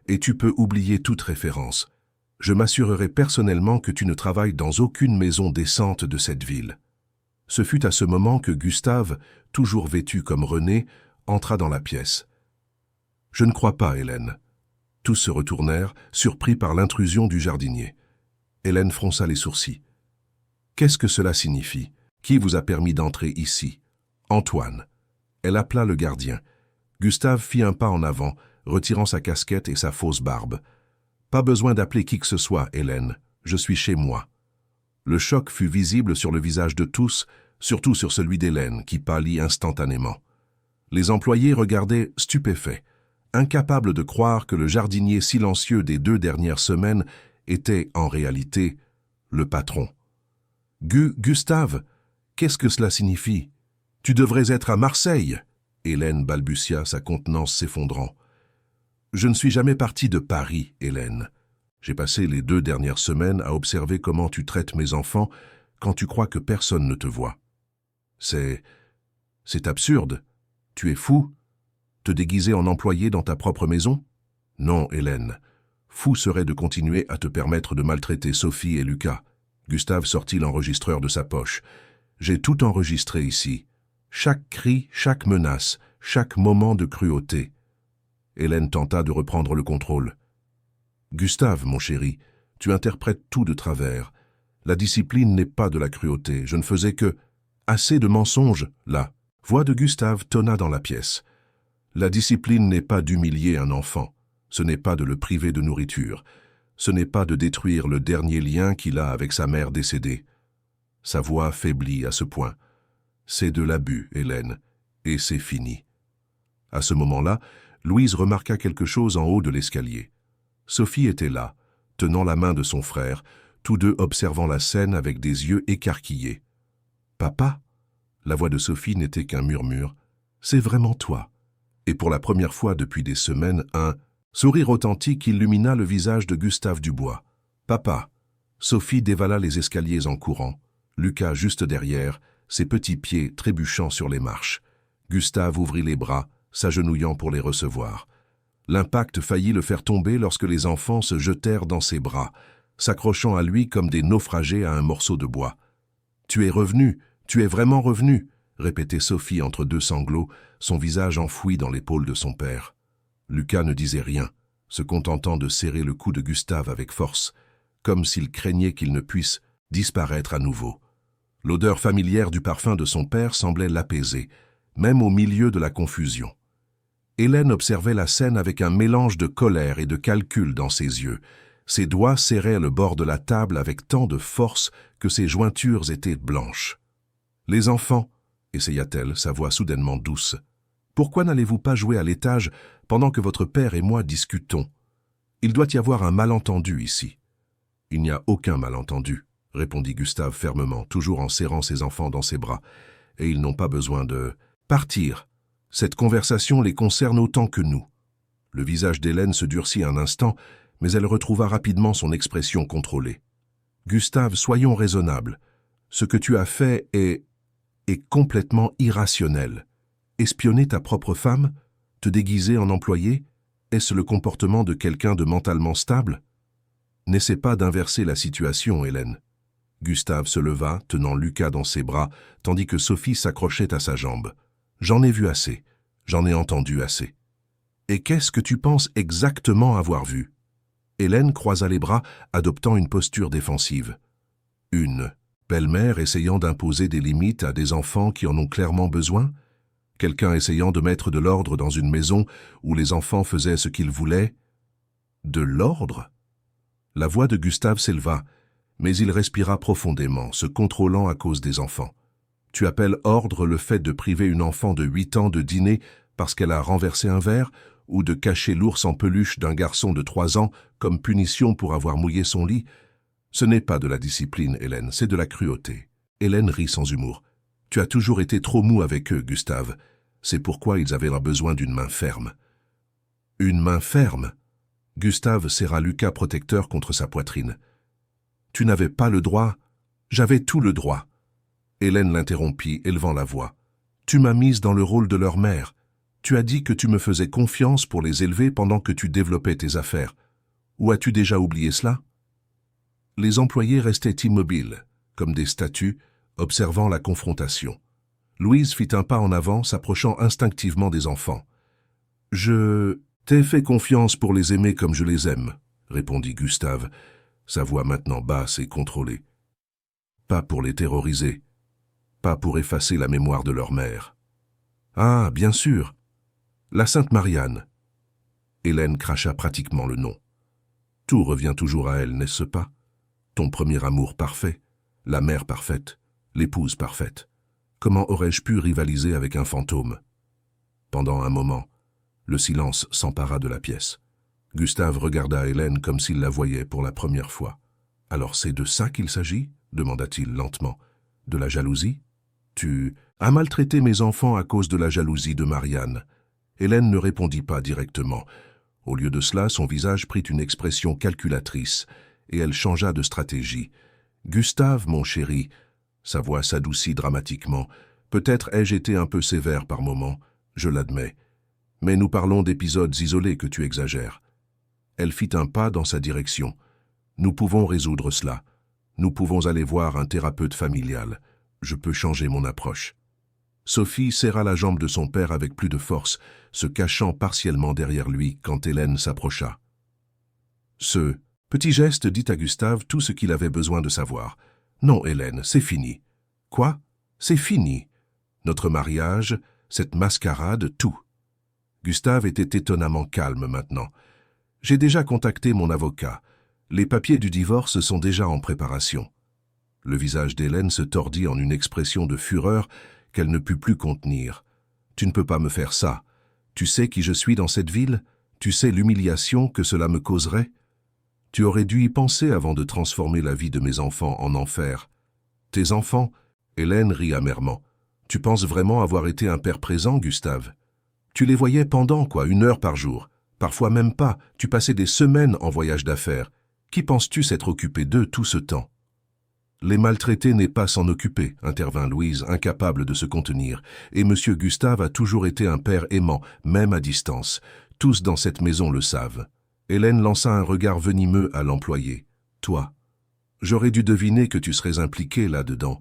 Et tu peux oublier toute référence. Je m'assurerai personnellement que tu ne travailles dans aucune maison décente de cette ville. » Ce fut à ce moment que Gustave, toujours vêtu comme René, entra dans la pièce. « Je ne crois pas, Hélène. » Tous se retournèrent, surpris par l'intrusion du jardinier. Hélène fronça les sourcils. « Qu'est-ce que cela signifie? Qui vous a permis d'entrer ici? » « Antoine. » Elle appela le gardien. Gustave fit un pas en avant, retirant sa casquette et sa fausse barbe. « Pas besoin d'appeler qui que ce soit, Hélène. Je suis chez moi. » Le choc fut visible sur le visage de tous, surtout sur celui d'Hélène, qui pâlit instantanément. Les employés regardaient stupéfaits, incapables de croire que le jardinier silencieux des 2 dernières semaines était, en réalité, le patron. « Gustave, qu'est-ce que cela signifie? Tu devrais être à Marseille !» Hélène balbutia, sa contenance s'effondrant. « Je ne suis jamais partie de Paris, Hélène. J'ai passé les 2 dernières semaines à observer comment tu traites mes enfants quand tu crois que personne ne te voit. C'est absurde. Tu es fou? Te déguiser en employé dans ta propre maison? Non, Hélène. Fou serait de continuer à te permettre de maltraiter Sophie et Lucas. Gustave sortit l'enregistreur de sa poche. J'ai tout enregistré ici. Chaque cri, chaque menace, chaque moment de cruauté. Hélène tenta de reprendre le contrôle. Gustave, mon chéri, tu interprètes tout de travers. La discipline n'est pas de la cruauté. Je ne faisais que... Assez de mensonges, là. Voix de Gustave tonna dans la pièce. La discipline n'est pas d'humilier un enfant. Ce n'est pas de le priver de nourriture. Ce n'est pas de détruire le dernier lien qu'il a avec sa mère décédée. Sa voix faiblit à ce point. C'est de l'abus, Hélène, et c'est fini. À ce moment-là, Louise remarqua quelque chose en haut de l'escalier. Sophie était là, tenant la main de son frère, tous deux observant la scène avec des yeux écarquillés. « Papa ?» La voix de Sophie n'était qu'un murmure. « C'est vraiment toi ?» Et pour la première fois depuis des semaines, un sourire authentique illumina le visage de Gustave Dubois. « Papa !» Sophie dévala les escaliers en courant. Lucas juste derrière, ses petits pieds trébuchant sur les marches. Gustave ouvrit les bras, s'agenouillant pour les recevoir. L'impact faillit le faire tomber lorsque les enfants se jetèrent dans ses bras, s'accrochant à lui comme des naufragés à un morceau de bois. « Tu es revenu, tu es vraiment revenu !» répétait Sophie entre 2 sanglots, son visage enfoui dans l'épaule de son père. Lucas ne disait rien, se contentant de serrer le cou de Gustave avec force, comme s'il craignait qu'il ne puisse disparaître à nouveau. L'odeur familière du parfum de son père semblait l'apaiser, même au milieu de la confusion. Hélène observait la scène avec un mélange de colère et de calcul dans ses yeux. Ses doigts serraient le bord de la table avec tant de force que ses jointures étaient blanches. « Les enfants !» essaya-t-elle, sa voix soudainement douce. « Pourquoi n'allez-vous pas jouer à l'étage pendant que votre père et moi discutons? Il doit y avoir un malentendu ici. » « Il n'y a aucun malentendu, » répondit Gustave fermement, toujours en serrant ses enfants dans ses bras. « Et ils n'ont pas besoin de... partir. Cette conversation les concerne autant que nous. » Le visage d'Hélène se durcit un instant, mais elle retrouva rapidement son expression contrôlée. « Gustave, soyons raisonnables. Ce que tu as fait est complètement irrationnel. Espionner ta propre femme? Te déguiser en employé? Est-ce le comportement de quelqu'un de mentalement stable? N'essaie pas d'inverser la situation, Hélène. » Gustave se leva, tenant Lucas dans ses bras, tandis que Sophie s'accrochait à sa jambe. « J'en ai vu assez. J'en ai entendu assez. »« Et qu'est-ce que tu penses exactement avoir vu ?» Hélène croisa les bras, adoptant une posture défensive. « Une belle-mère essayant d'imposer des limites à des enfants qui en ont clairement besoin? Quelqu'un essayant de mettre de l'ordre dans une maison où les enfants faisaient ce qu'ils voulaient? De l'ordre ?» La voix de Gustave s'éleva, mais il respira profondément, se contrôlant à cause des enfants. « Tu appelles ordre le fait de priver une enfant de 8 ans de dîner parce qu'elle a renversé un verre, ou de cacher l'ours en peluche d'un garçon de 3 ans comme punition pour avoir mouillé son lit? Ce n'est pas de la discipline, Hélène, c'est de la cruauté. » Hélène rit sans humour. « Tu as toujours été trop mou avec eux, Gustave. C'est pourquoi ils avaient besoin d'une main ferme. » « Une main ferme ?» Gustave serra Lucas protecteur contre sa poitrine. « Tu n'avais pas le droit? J'avais tout le droit. » Hélène l'interrompit, élevant la voix. « Tu m'as mise dans le rôle de leur mère. Tu as dit que tu me faisais confiance pour les élever pendant que tu développais tes affaires. Ou as-tu déjà oublié cela? » Les employés restaient immobiles, comme des statues, observant la confrontation. Louise fit un pas en avant, s'approchant instinctivement des enfants. « Je t'ai fait confiance pour les aimer comme je les aime, » répondit Gustave, sa voix maintenant basse et contrôlée. « Pas pour les terroriser, pas pour effacer la mémoire de leur mère. »« Ah, bien sûr, la Sainte Marianne. » Hélène cracha pratiquement le nom. « Tout revient toujours à elle, n'est-ce pas? Ton premier amour parfait, la mère parfaite, l'épouse parfaite. Comment aurais-je pu rivaliser avec un fantôme? » Pendant un moment, le silence s'empara de la pièce. Gustave regarda Hélène comme s'il la voyait pour la première fois. « Alors c'est de ça qu'il s'agit ?» demanda-t-il lentement. « De la jalousie? Tu as maltraité mes enfants à cause de la jalousie de Marianne. » Hélène ne répondit pas directement. Au lieu de cela, son visage prit une expression calculatrice, et elle changea de stratégie. « Gustave, mon chéri !» Sa voix s'adoucit dramatiquement. « Peut-être ai-je été un peu sévère par moments, je l'admets. Mais nous parlons d'épisodes isolés que tu exagères. » Elle fit un pas dans sa direction. « Nous pouvons résoudre cela. Nous pouvons aller voir un thérapeute familial. Je peux changer mon approche. » Sophie serra la jambe de son père avec plus de force, se cachant partiellement derrière lui quand Hélène s'approcha. Ce petit geste dit à Gustave tout ce qu'il avait besoin de savoir. « Non, Hélène, c'est fini. »« Quoi ? C'est fini. Notre mariage, cette mascarade, tout. » Gustave était étonnamment calme maintenant. « J'ai déjà contacté mon avocat. Les papiers du divorce sont déjà en préparation. » Le visage d'Hélène se tordit en une expression de fureur qu'elle ne put plus contenir. « Tu ne peux pas me faire ça. Tu sais qui je suis dans cette ville? Tu sais l'humiliation que cela me causerait? Tu aurais dû y penser avant de transformer la vie de mes enfants en enfer. » « Tes enfants ?» Hélène rit amèrement. « Tu penses vraiment avoir été un père présent, Gustave? Tu les voyais pendant, 1 heure par jour. Parfois même pas, tu passais des semaines en voyage d'affaires. Qui penses-tu s'être occupé d'eux tout ce temps? » « Les maltraités n'est pas s'en occuper, » intervint Louise, incapable de se contenir. « Et Monsieur Gustave a toujours été un père aimant, même à distance. Tous dans cette maison le savent. » Hélène lança un regard venimeux à l'employé. « Toi, j'aurais dû deviner que tu serais impliqué là-dedans.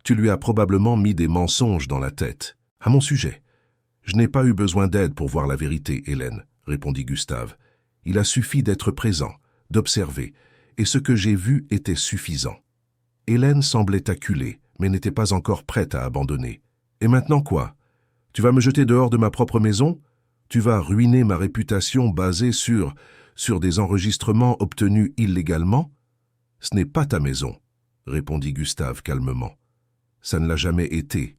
Tu lui as probablement mis des mensonges dans la tête. À mon sujet. »« Je n'ai pas eu besoin d'aide pour voir la vérité, Hélène, » répondit Gustave. « Il a suffi d'être présent, d'observer, et ce que j'ai vu était suffisant. » Hélène semblait acculée, mais n'était pas encore prête à abandonner. « Et maintenant quoi? Tu vas me jeter dehors de ma propre maison? Tu vas ruiner ma réputation basée sur des enregistrements obtenus illégalement? »« Ce n'est pas ta maison, » répondit Gustave calmement. « Ça ne l'a jamais été.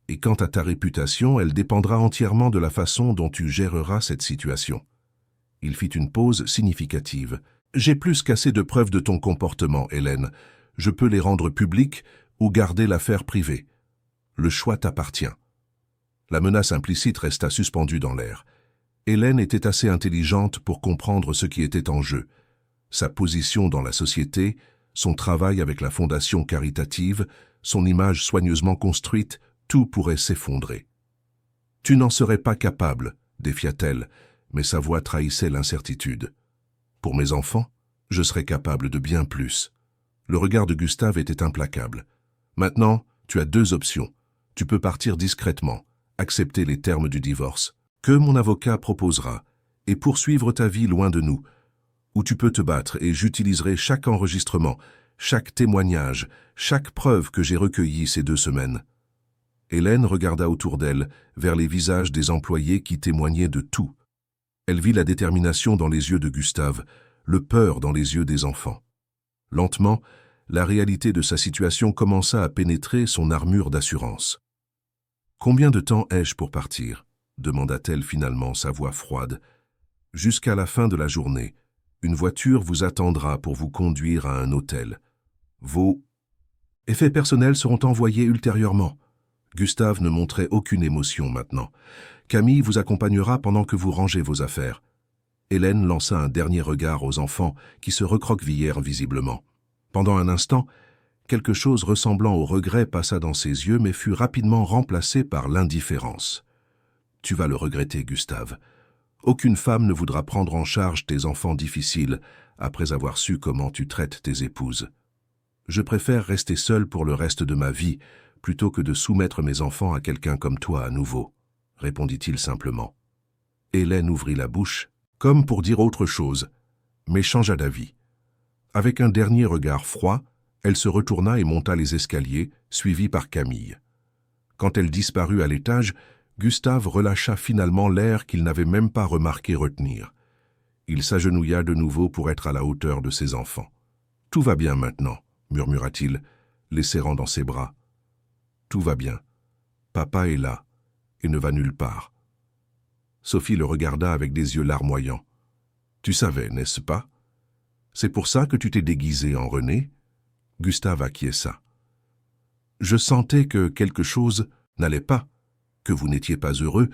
Et quant à ta réputation, elle dépendra entièrement de la façon dont tu géreras cette situation. » Il fit une pause significative. « J'ai plus qu'assez de preuves de ton comportement, Hélène. Je peux les rendre publiques ou garder l'affaire privée. Le choix t'appartient. » La menace implicite resta suspendue dans l'air. Hélène était assez intelligente pour comprendre ce qui était en jeu. Sa position dans la société, son travail avec la fondation caritative, son image soigneusement construite, tout pourrait s'effondrer. « Tu n'en serais pas capable, » défia-t-elle, mais sa voix trahissait l'incertitude. « Pour mes enfants, je serais capable de bien plus. » Le regard de Gustave était implacable. « Maintenant, tu as 2 options. Tu peux partir discrètement, accepter les termes du divorce, que mon avocat proposera, et poursuivre ta vie loin de nous. Ou tu peux te battre et j'utiliserai chaque enregistrement, chaque témoignage, chaque preuve que j'ai recueillie ces 2 semaines. » Hélène regarda autour d'elle, vers les visages des employés qui témoignaient de tout. Elle vit la détermination dans les yeux de Gustave, le peur dans les yeux des enfants. Lentement, la réalité de sa situation commença à pénétrer son armure d'assurance. « Combien de temps ai-je pour partir ?» demanda-t-elle finalement, sa voix froide. « Jusqu'à la fin de la journée. Une voiture vous attendra pour vous conduire à un hôtel. Vos effets personnels seront envoyés ultérieurement. » Gustave ne montrait aucune émotion maintenant. « Camille vous accompagnera pendant que vous rangez vos affaires. » Hélène lança un dernier regard aux enfants qui se recroquevillèrent visiblement. Pendant un instant, quelque chose ressemblant au regret passa dans ses yeux mais fut rapidement remplacé par l'indifférence. « Tu vas le regretter, Gustave. Aucune femme ne voudra prendre en charge tes enfants difficiles après avoir su comment tu traites tes épouses. Je préfère rester seul pour le reste de ma vie plutôt que de soumettre mes enfants à quelqu'un comme toi à nouveau, » répondit-il simplement. Hélène ouvrit la bouche, comme pour dire autre chose, mais changea d'avis. Avec un dernier regard froid, elle se retourna et monta les escaliers, suivie par Camille. Quand elle disparut à l'étage, Gustave relâcha finalement l'air qu'il n'avait même pas remarqué retenir. Il s'agenouilla de nouveau pour être à la hauteur de ses enfants. « Tout va bien maintenant, » murmura-t-il, les serrant dans ses bras. « Tout va bien. Papa est là, et ne va nulle part. » Sophie le regarda avec des yeux larmoyants. « Tu savais, n'est-ce pas? C'est pour ça que tu t'es déguisé en René ?» Gustave acquiesça. « Je sentais que quelque chose n'allait pas, que vous n'étiez pas heureux,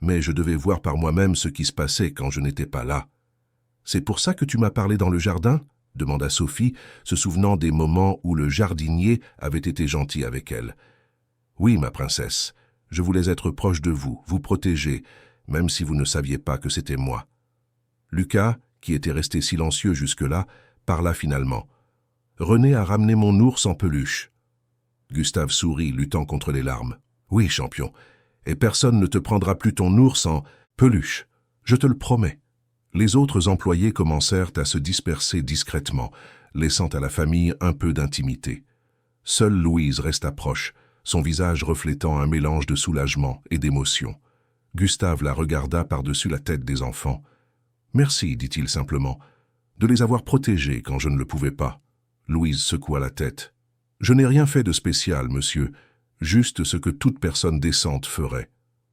mais je devais voir par moi-même ce qui se passait quand je n'étais pas là. « C'est pour ça que tu m'as parlé dans le jardin ?» demanda Sophie, se souvenant des moments où le jardinier avait été gentil avec elle. « Oui, ma princesse, je voulais être proche de vous, vous protéger, même si vous ne saviez pas que c'était moi. » Lucas, qui était resté silencieux jusque-là, parla finalement. « René a ramené mon ours en peluche. » Gustave sourit, luttant contre les larmes. « Oui, champion, et personne ne te prendra plus ton ours en peluche, je te le promets. » Les autres employés commencèrent à se disperser discrètement, laissant à la famille un peu d'intimité. Seule Louise resta proche, son visage reflétant un mélange de soulagement et d'émotion. Gustave la regarda par-dessus la tête des enfants. « Merci, dit-il simplement, de les avoir protégés quand je ne le pouvais pas. » Louise secoua la tête. « Je n'ai rien fait de spécial, monsieur, juste ce que toute personne décente ferait. »«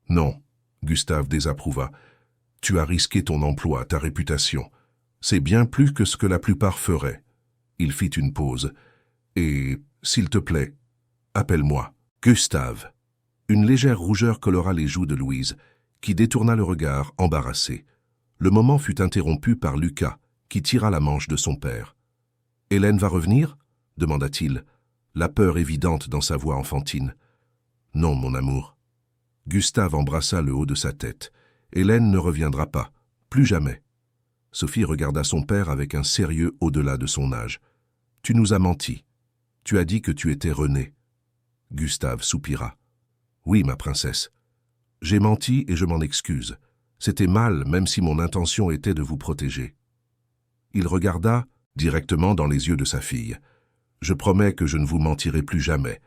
Non, » Gustave désapprouva. « Tu as risqué ton emploi, ta réputation. C'est bien plus que ce que la plupart feraient. » Il fit une pause. « Et, s'il te plaît, appelle-moi Gustave. » Une légère rougeur colora les joues de Louise, qui détourna le regard, embarrassée. Le moment fut interrompu par Lucas, qui tira la manche de son père. « Hélène va revenir ?» demanda-t-il, la peur évidente dans sa voix enfantine. « Non, mon amour. » Gustave embrassa le haut de sa tête. « Hélène ne reviendra pas, plus jamais. » Sophie regarda son père avec un sérieux au-delà de son âge. « Tu nous as menti. Tu as dit que tu étais René. » Gustave soupira. « Oui, ma princesse. J'ai menti et je m'en excuse. C'était mal, même si mon intention était de vous protéger. » Il regarda directement dans les yeux de sa fille. « Je promets que je ne vous mentirai plus jamais. »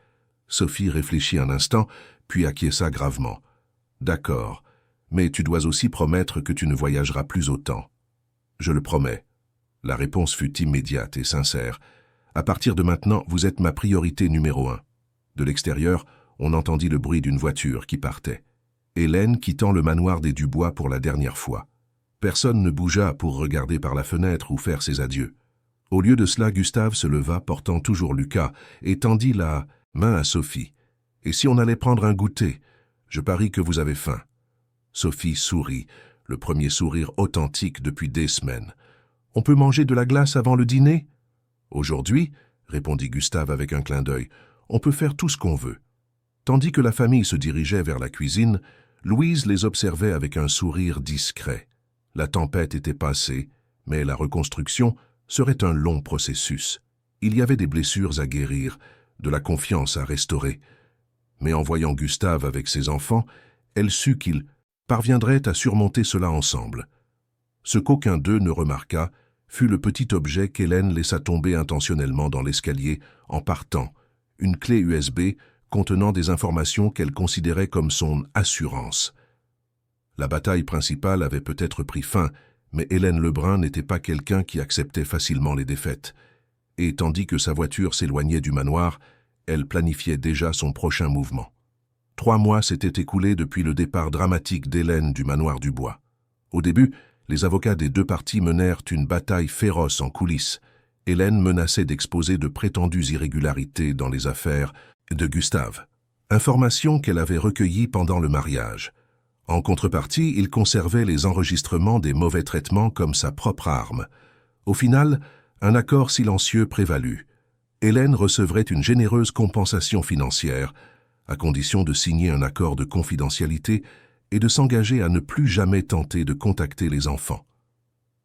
Sophie réfléchit un instant, puis acquiesça gravement. « D'accord, mais tu dois aussi promettre que tu ne voyageras plus autant. » « Je le promets. » La réponse fut immédiate et sincère. « À partir de maintenant, vous êtes ma priorité numéro 1. » De l'extérieur, on entendit le bruit d'une voiture qui partait. Hélène quittant le manoir des Dubois pour la dernière fois. Personne ne bougea pour regarder par la fenêtre ou faire ses adieux. Au lieu de cela, Gustave se leva, portant toujours Lucas, et tendit la main à Sophie. « Et si on allait prendre un goûter? Je parie que vous avez faim. » Sophie sourit, le premier sourire authentique depuis des semaines. « On peut manger de la glace avant le dîner ?»« Aujourd'hui, » répondit Gustave avec un clin d'œil, « on peut faire tout ce qu'on veut. » Tandis que la famille se dirigeait vers la cuisine, Louise les observait avec un sourire discret. La tempête était passée, mais la reconstruction serait un long processus. Il y avait des blessures à guérir, de la confiance à restaurer. Mais en voyant Gustave avec ses enfants, elle sut qu'ils parviendraient à surmonter cela ensemble. Ce qu'aucun d'eux ne remarqua fut le petit objet qu'Hélène laissa tomber intentionnellement dans l'escalier en partant, une clé USB contenant des informations qu'elle considérait comme son assurance. La bataille principale avait peut-être pris fin, mais Hélène Lebrun n'était pas quelqu'un qui acceptait facilement les défaites. Et tandis que sa voiture s'éloignait du manoir, elle planifiait déjà son prochain mouvement. 3 mois s'étaient écoulés depuis le départ dramatique d'Hélène du manoir du Bois. Au début, les avocats des 2 parties menèrent une bataille féroce en coulisses. Hélène menaçait d'exposer de prétendues irrégularités dans les affaires de Gustave, informations qu'elle avait recueillies pendant le mariage. En contrepartie, il conservait les enregistrements des mauvais traitements comme sa propre arme. Au final, un accord silencieux prévalut. Hélène recevrait une généreuse compensation financière, à condition de signer un accord de confidentialité et de s'engager à ne plus jamais tenter de contacter les enfants.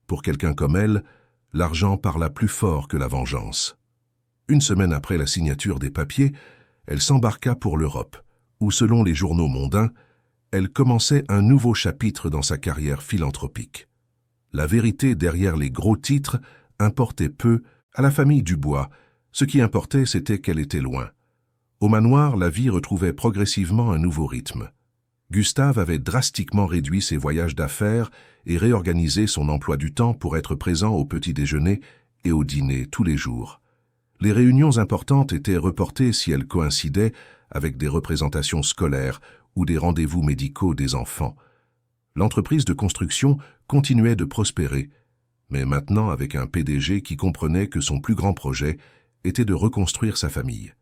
Pour quelqu'un comme elle, l'argent parla plus fort que la vengeance. 1 semaine après la signature des papiers, elle s'embarqua pour l'Europe, où, selon les journaux mondains, elle commençait un nouveau chapitre dans sa carrière philanthropique. La vérité derrière les gros titres importait peu à la famille Dubois. Ce qui importait, c'était qu'elle était loin. Au manoir, la vie retrouvait progressivement un nouveau rythme. Gustave avait drastiquement réduit ses voyages d'affaires et réorganisé son emploi du temps pour être présent au petit déjeuner et au dîner tous les jours. Les réunions importantes étaient reportées si elles coïncidaient avec des représentations scolaires ou des rendez-vous médicaux des enfants. L'entreprise de construction continuait de prospérer, mais maintenant avec un PDG qui comprenait que son plus grand projet était de reconstruire sa famille.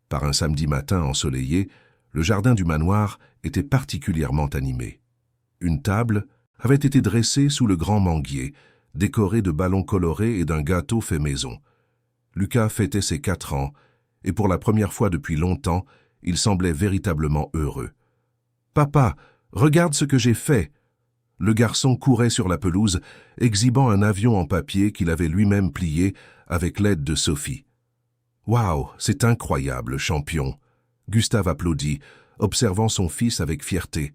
Par un samedi matin ensoleillé, le jardin du manoir était particulièrement animé. Une table avait été dressée sous le grand manguier, décorée de ballons colorés et d'un gâteau fait maison. Lucas fêtait ses 4 ans, et pour la première fois depuis longtemps, il semblait véritablement heureux. « Papa, regarde ce que j'ai fait !» Le garçon courait sur la pelouse, exhibant un avion en papier qu'il avait lui-même plié avec l'aide de Sophie. « Waouh, c'est incroyable, champion !» Gustave applaudit, observant son fils avec fierté.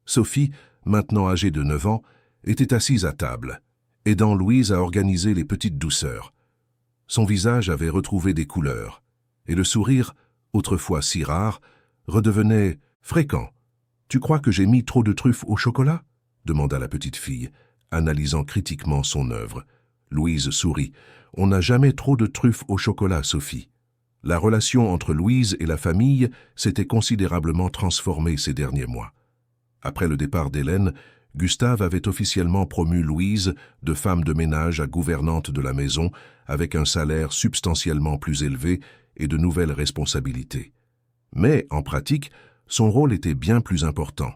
Sophie, maintenant âgée de 9 ans, était assise à table, aidant Louise à organiser les petites douceurs. Son visage avait retrouvé des couleurs, et le sourire, autrefois si rare, redevenait fréquent. « Tu crois que j'ai mis trop de truffes au chocolat ?» demanda la petite fille, analysant critiquement son œuvre. Louise sourit. « On n'a jamais trop de truffes au chocolat, Sophie. » La relation entre Louise et la famille s'était considérablement transformée ces derniers mois. Après le départ d'Hélène, Gustave avait officiellement promu Louise de femme de ménage à gouvernante de la maison avec un salaire substantiellement plus élevé et de nouvelles responsabilités. Mais, en pratique, son rôle était bien plus important.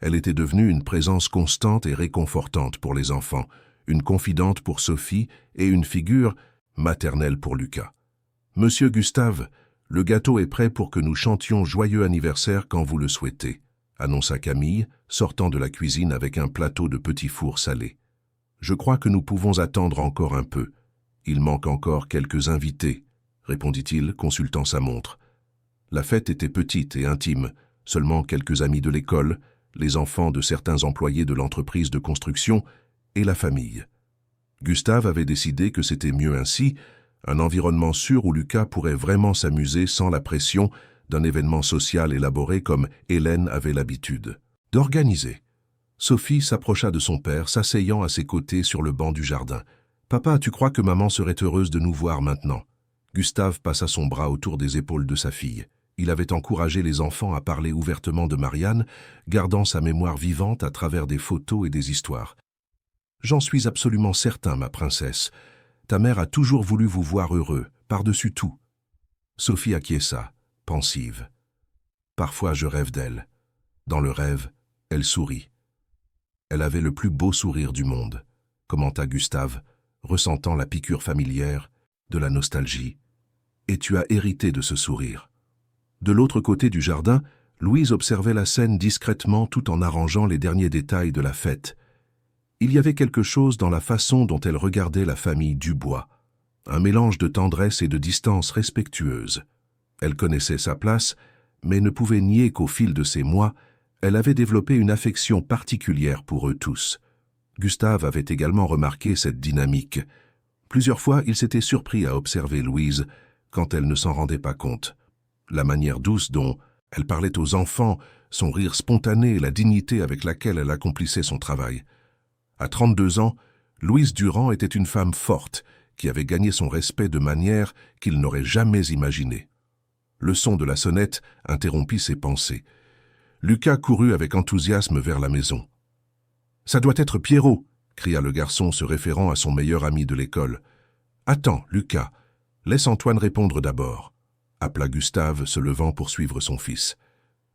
Elle était devenue une présence constante et réconfortante pour les enfants, une confidente pour Sophie et une figure maternelle pour Lucas. « Monsieur Gustave, le gâteau est prêt pour que nous chantions joyeux anniversaire quand vous le souhaitez », annonça Camille, sortant de la cuisine avec un plateau de petits fours salés. « Je crois que nous pouvons attendre encore un peu. Il manque encore quelques invités, » répondit-il, consultant sa montre. La fête était petite et intime, seulement quelques amis de l'école, les enfants de certains employés de l'entreprise de construction et la famille. Gustave avait décidé que c'était mieux ainsi, un environnement sûr où Lucas pourrait vraiment s'amuser sans la pression d'un événement social élaboré comme Hélène avait l'habitude d'organiser. Sophie s'approcha de son père, s'asseyant à ses côtés sur le banc du jardin. « Papa, tu crois que maman serait heureuse de nous voir maintenant ?» Gustave passa son bras autour des épaules de sa fille. Il avait encouragé les enfants à parler ouvertement de Marianne, gardant sa mémoire vivante à travers des photos et des histoires. « J'en suis absolument certain, ma princesse. Ta mère a toujours voulu vous voir heureux, par-dessus tout. » Sophie acquiesça, pensive. « Parfois je rêve d'elle. » Dans le rêve, elle sourit. « Elle avait le plus beau sourire du monde, » commenta Gustave, ressentant la piqûre familière, de la nostalgie. « Et tu as hérité de ce sourire. » De l'autre côté du jardin, Louise observait la scène discrètement tout en arrangeant les derniers détails de la fête. Il y avait quelque chose dans la façon dont elle regardait la famille Dubois, un mélange de tendresse et de distance respectueuse. Elle connaissait sa place, mais ne pouvait nier qu'au fil de ces mois, elle avait développé une affection particulière pour eux tous. Gustave avait également remarqué cette dynamique. Plusieurs fois, il s'était surpris à observer Louise quand elle ne s'en rendait pas compte. La manière douce dont elle parlait aux enfants, son rire spontané et la dignité avec laquelle elle accomplissait son travail. À 32 ans, Louise Durand était une femme forte qui avait gagné son respect de manière qu'il n'aurait jamais imaginée. Le son de la sonnette interrompit ses pensées. Lucas courut avec enthousiasme vers la maison. « Ça doit être Pierrot !» cria le garçon se référant à son meilleur ami de l'école. « Attends, Lucas, laisse Antoine répondre d'abord. » appela Gustave, se levant pour suivre son fils.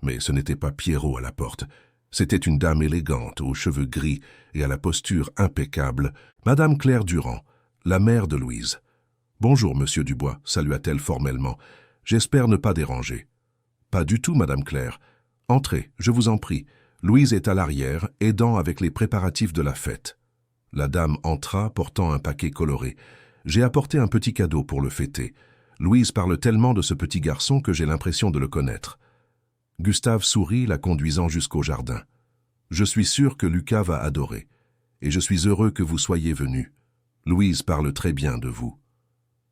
Mais ce n'était pas Pierrot à la porte. C'était une dame élégante, aux cheveux gris et à la posture impeccable, Madame Claire Durand, la mère de Louise. « Bonjour, Monsieur Dubois », salua-t-elle formellement. « J'espère ne pas déranger. »« Pas du tout, Madame Claire. Entrez, je vous en prie. Louise est à l'arrière, aidant avec les préparatifs de la fête. » La dame entra, portant un paquet coloré. « J'ai apporté un petit cadeau pour le fêter. Louise parle tellement de ce petit garçon que j'ai l'impression de le connaître. » Gustave sourit, la conduisant jusqu'au jardin. « Je suis sûr que Lucas va adorer, et je suis heureux que vous soyez venu. Louise parle très bien de vous. »«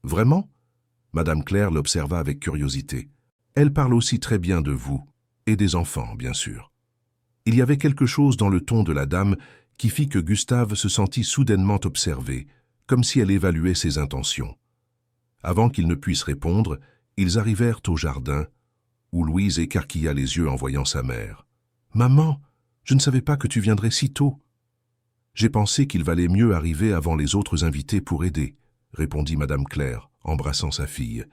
Vraiment ?» Madame Claire l'observa avec curiosité. « Elle parle aussi très bien de vous, et des enfants, bien sûr. » Il y avait quelque chose dans le ton de la dame qui fit que Gustave se sentit soudainement observé, comme si elle évaluait ses intentions. Avant qu'il ne puisse répondre, ils arrivèrent au jardin, où Louise écarquilla les yeux en voyant sa mère. « Maman, je ne savais pas que tu viendrais si tôt. »« J'ai pensé qu'il valait mieux arriver avant les autres invités pour aider, » répondit Madame Claire, embrassant sa fille.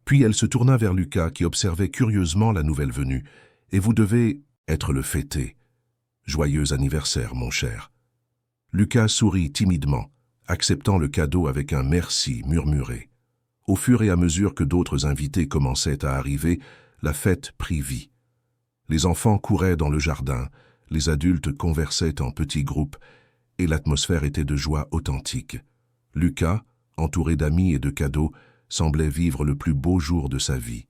Puis elle se tourna vers Lucas qui observait curieusement la nouvelle venue. « Et vous devez être le fêter. Joyeux anniversaire, mon cher. Lucas sourit timidement, acceptant le cadeau avec un merci murmuré. Au fur et à mesure que d'autres invités commençaient à arriver, la fête prit vie. Les enfants couraient dans le jardin, les adultes conversaient en petits groupes, et l'atmosphère était de joie authentique. Lucas, entouré d'amis et de cadeaux, semblait vivre le plus beau jour de sa vie.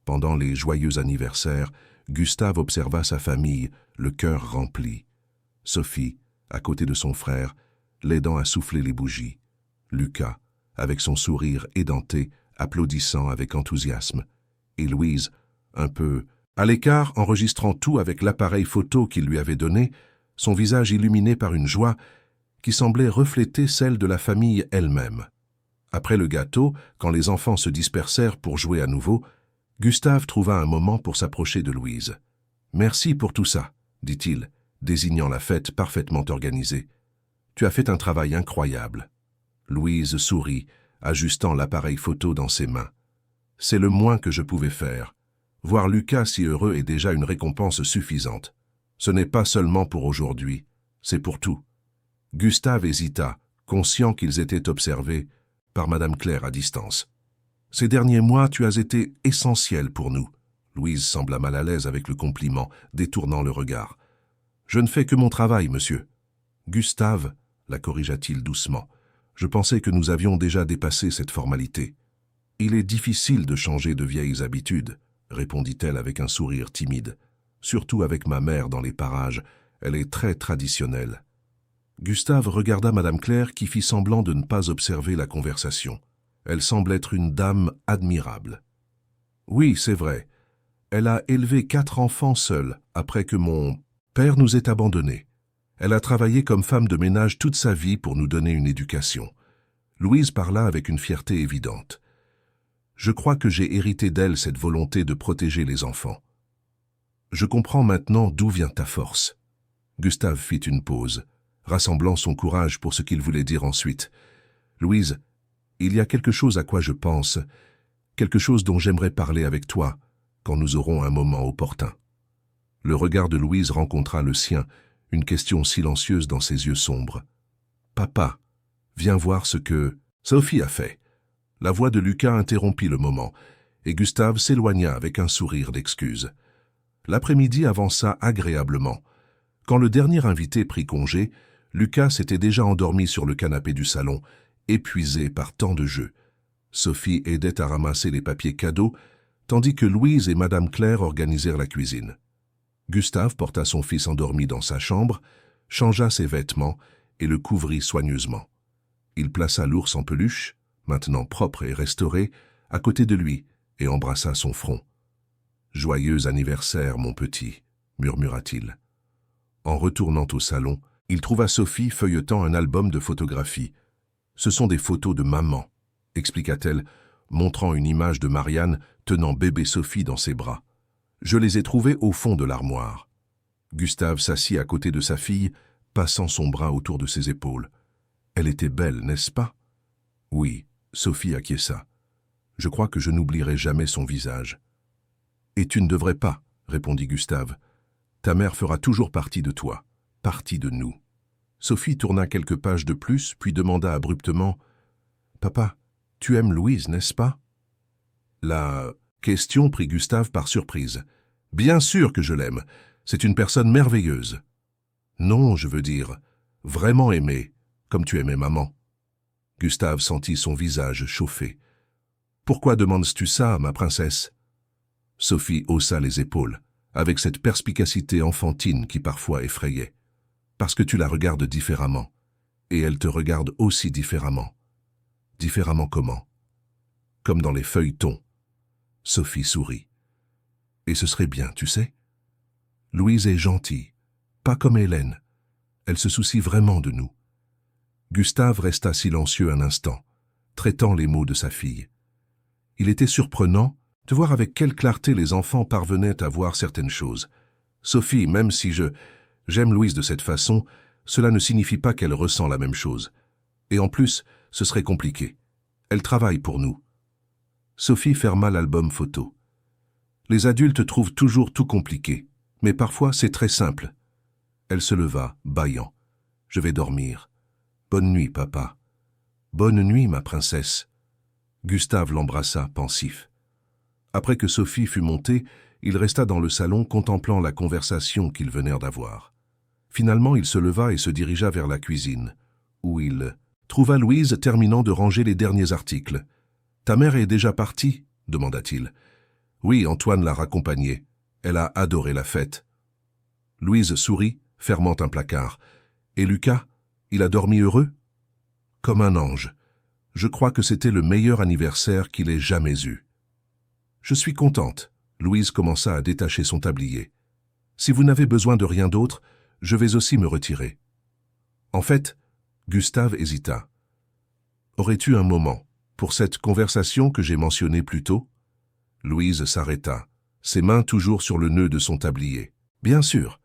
Pendant les joyeux anniversaires, Gustave observa sa famille, le cœur rempli. Sophie, à côté de son frère, l'aidant à souffler les bougies. Lucas, avec son sourire édenté, applaudissant avec enthousiasme. Et Louise, un peu à l'écart, enregistrant tout avec l'appareil photo qu'il lui avait donné, son visage illuminé par une joie qui semblait refléter celle de la famille elle-même. Après le gâteau, quand les enfants se dispersèrent pour jouer à nouveau, Gustave trouva un moment pour s'approcher de Louise. « Merci pour tout ça, » dit-il, désignant la fête parfaitement organisée. « Tu as fait un travail incroyable. » Louise sourit, ajustant l'appareil photo dans ses mains. « C'est le moins que je pouvais faire. Voir Lucas si heureux est déjà une récompense suffisante. Ce n'est pas seulement pour aujourd'hui, c'est pour tout. » Gustave hésita, conscient qu'ils étaient observés par Madame Claire à distance. « Ces derniers mois, tu as été essentiel pour nous. » Louise sembla mal à l'aise avec le compliment, détournant le regard. « Je ne fais que mon travail, monsieur. »« Gustave, » la corrigea-t-il doucement, « je pensais que nous avions déjà dépassé cette formalité. »« Il est difficile de changer de vieilles habitudes, » répondit-elle avec un sourire timide. « Surtout avec ma mère dans les parages, elle est très traditionnelle. » Gustave regarda Madame Claire qui fit semblant de ne pas observer la conversation. Elle semble être une dame admirable. « Oui, c'est vrai. Elle a élevé 4 enfants seule après que mon père nous ait abandonnés. Elle a travaillé comme femme de ménage toute sa vie pour nous donner une éducation. » Louise parla avec une fierté évidente. « Je crois que j'ai hérité d'elle cette volonté de protéger les enfants. Je comprends maintenant d'où vient ta force. » Gustave fit une pause, rassemblant son courage pour ce qu'il voulait dire ensuite. « Louise, il y a quelque chose à quoi je pense, quelque chose dont j'aimerais parler avec toi, quand nous aurons un moment opportun. » Le regard de Louise rencontra le sien, une question silencieuse dans ses yeux sombres. « Papa, viens voir ce que Sophie a fait. » La voix de Lucas interrompit le moment, et Gustave s'éloigna avec un sourire d'excuse. L'après-midi avança agréablement. Quand le dernier invité prit congé, Lucas s'était déjà endormi sur le canapé du salon, épuisé par tant de jeux. Sophie aidait à ramasser les papiers cadeaux, tandis que Louise et Madame Claire organisèrent la cuisine. Gustave porta son fils endormi dans sa chambre, changea ses vêtements et le couvrit soigneusement. Il plaça l'ours en peluche, maintenant propre et restauré, à côté de lui et embrassa son front. « Joyeux anniversaire, mon petit » murmura-t-il. En retournant au salon, il trouva Sophie feuilletant un album de photographies. « Ce sont des photos de maman » expliqua-t-elle, montrant une image de Marianne tenant bébé Sophie dans ses bras. « Je les ai trouvées au fond de l'armoire. » Gustave s'assit à côté de sa fille, passant son bras autour de ses épaules. « Elle était belle, n'est-ce pas ?»« Oui. » Sophie acquiesça. « Je crois que je n'oublierai jamais son visage. »« Et tu ne devrais pas, » répondit Gustave. « Ta mère fera toujours partie de toi, partie de nous. » Sophie tourna quelques pages de plus, puis demanda abruptement « Papa, tu aimes Louise, n'est-ce pas ?» La question prit Gustave par surprise. « Bien sûr que je l'aime. C'est une personne merveilleuse. »« Non, je veux dire, vraiment aimée, comme tu aimais maman. » Gustave sentit son visage chauffer. « Pourquoi demandes-tu ça, ma princesse ?» Sophie haussa les épaules, avec cette perspicacité enfantine qui parfois effrayait. « Parce que tu la regardes différemment, et elle te regarde aussi différemment. » « Différemment comment ?»« Comme dans les feuilletons. » Sophie sourit. « Et ce serait bien, tu sais. Louise est gentille, pas comme Hélène. Elle se soucie vraiment de nous. » Gustave resta silencieux un instant, traitant les mots de sa fille. Il était surprenant de voir avec quelle clarté les enfants parvenaient à voir certaines choses. « Sophie, même si j'aime Louise de cette façon, cela ne signifie pas qu'elle ressent la même chose. Et en plus, ce serait compliqué. Elle travaille pour nous. » Sophie ferma l'album photo. Les adultes trouvent toujours tout compliqué, mais parfois c'est très simple. Elle se leva, bâillant. « Je vais dormir. Bonne nuit, papa. »« Bonne nuit, ma princesse. » Gustave l'embrassa, pensif. Après que Sophie fut montée, il resta dans le salon contemplant la conversation qu'ils venèrent d'avoir. Finalement, il se leva et se dirigea vers la cuisine, où il trouva Louise terminant de ranger les derniers articles. « Ta mère est déjà partie ?» demanda-t-il. « Oui, Antoine l'a raccompagnée. Elle a adoré la fête. » Louise sourit, fermant un placard. « Et Lucas, il a dormi heureux ?»« Comme un ange. Je crois que c'était le meilleur anniversaire qu'il ait jamais eu. »« Je suis contente. » Louise commença à détacher son tablier. « Si vous n'avez besoin de rien d'autre, je vais aussi me retirer. » En fait, Gustave hésita. « Aurais-tu un moment pour cette conversation que j'ai mentionnée plus tôt ?» Louise s'arrêta, ses mains toujours sur le nœud de son tablier. « Bien sûr. »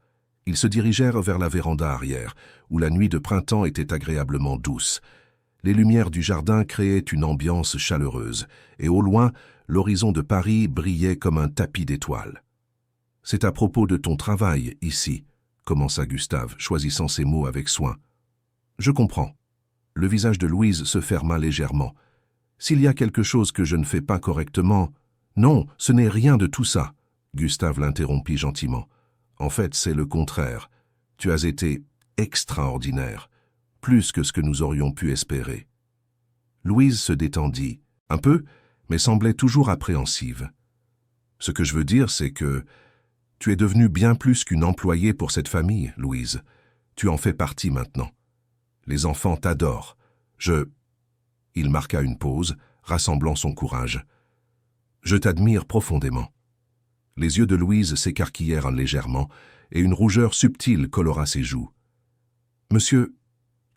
Ils se dirigèrent vers la véranda arrière, où la nuit de printemps était agréablement douce. Les lumières du jardin créaient une ambiance chaleureuse, et au loin, l'horizon de Paris brillait comme un tapis d'étoiles. « C'est à propos de ton travail, ici, » commença Gustave, choisissant ses mots avec soin. « Je comprends. » Le visage de Louise se ferma légèrement. « S'il y a quelque chose que je ne fais pas correctement... »« Non, ce n'est rien de tout ça, » Gustave l'interrompit gentiment. « En fait, c'est le contraire. Tu as été extraordinaire, plus que ce que nous aurions pu espérer. » Louise se détendit, un peu, mais semblait toujours appréhensive. « Ce que je veux dire, c'est que tu es devenue bien plus qu'une employée pour cette famille, Louise. Tu en fais partie maintenant. Les enfants t'adorent. Il marqua une pause, rassemblant son courage. « Je t'admire profondément. » Les yeux de Louise s'écarquillèrent légèrement, et une rougeur subtile colora ses joues. « Monsieur,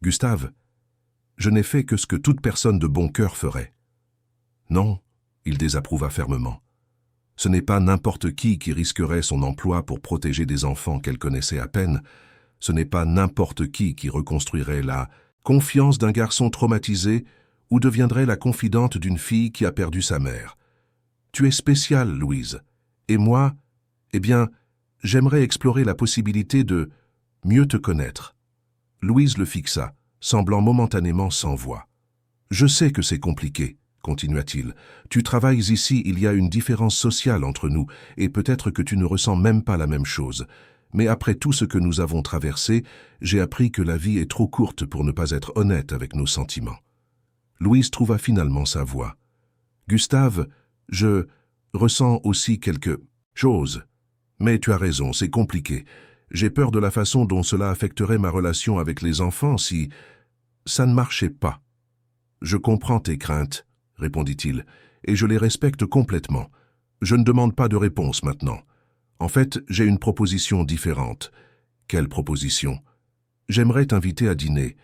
Gustave, je n'ai fait que ce que toute personne de bon cœur ferait. »« Non, » il désapprouva fermement. « Ce n'est pas n'importe qui risquerait son emploi pour protéger des enfants qu'elle connaissait à peine. Ce n'est pas n'importe qui reconstruirait la confiance d'un garçon traumatisé ou deviendrait la confidente d'une fille qui a perdu sa mère. Tu es spéciale, Louise. Et moi, eh bien, j'aimerais explorer la possibilité de mieux te connaître. » Louise le fixa, semblant momentanément sans voix. « Je sais que c'est compliqué, » continua-t-il. « Tu travailles ici, il y a une différence sociale entre nous, et peut-être que tu ne ressens même pas la même chose. Mais après tout ce que nous avons traversé, j'ai appris que la vie est trop courte pour ne pas être honnête avec nos sentiments. » Louise trouva finalement sa voix. « Gustave, je ressens aussi quelque chose. Mais tu as raison, c'est compliqué. J'ai peur de la façon dont cela affecterait ma relation avec les enfants si ça ne marchait pas. »« Je comprends tes craintes, » répondit-il, « et je les respecte complètement. Je ne demande pas de réponse maintenant. En fait, j'ai une proposition différente. »« Quelle proposition ? » ?»« J'aimerais t'inviter à dîner.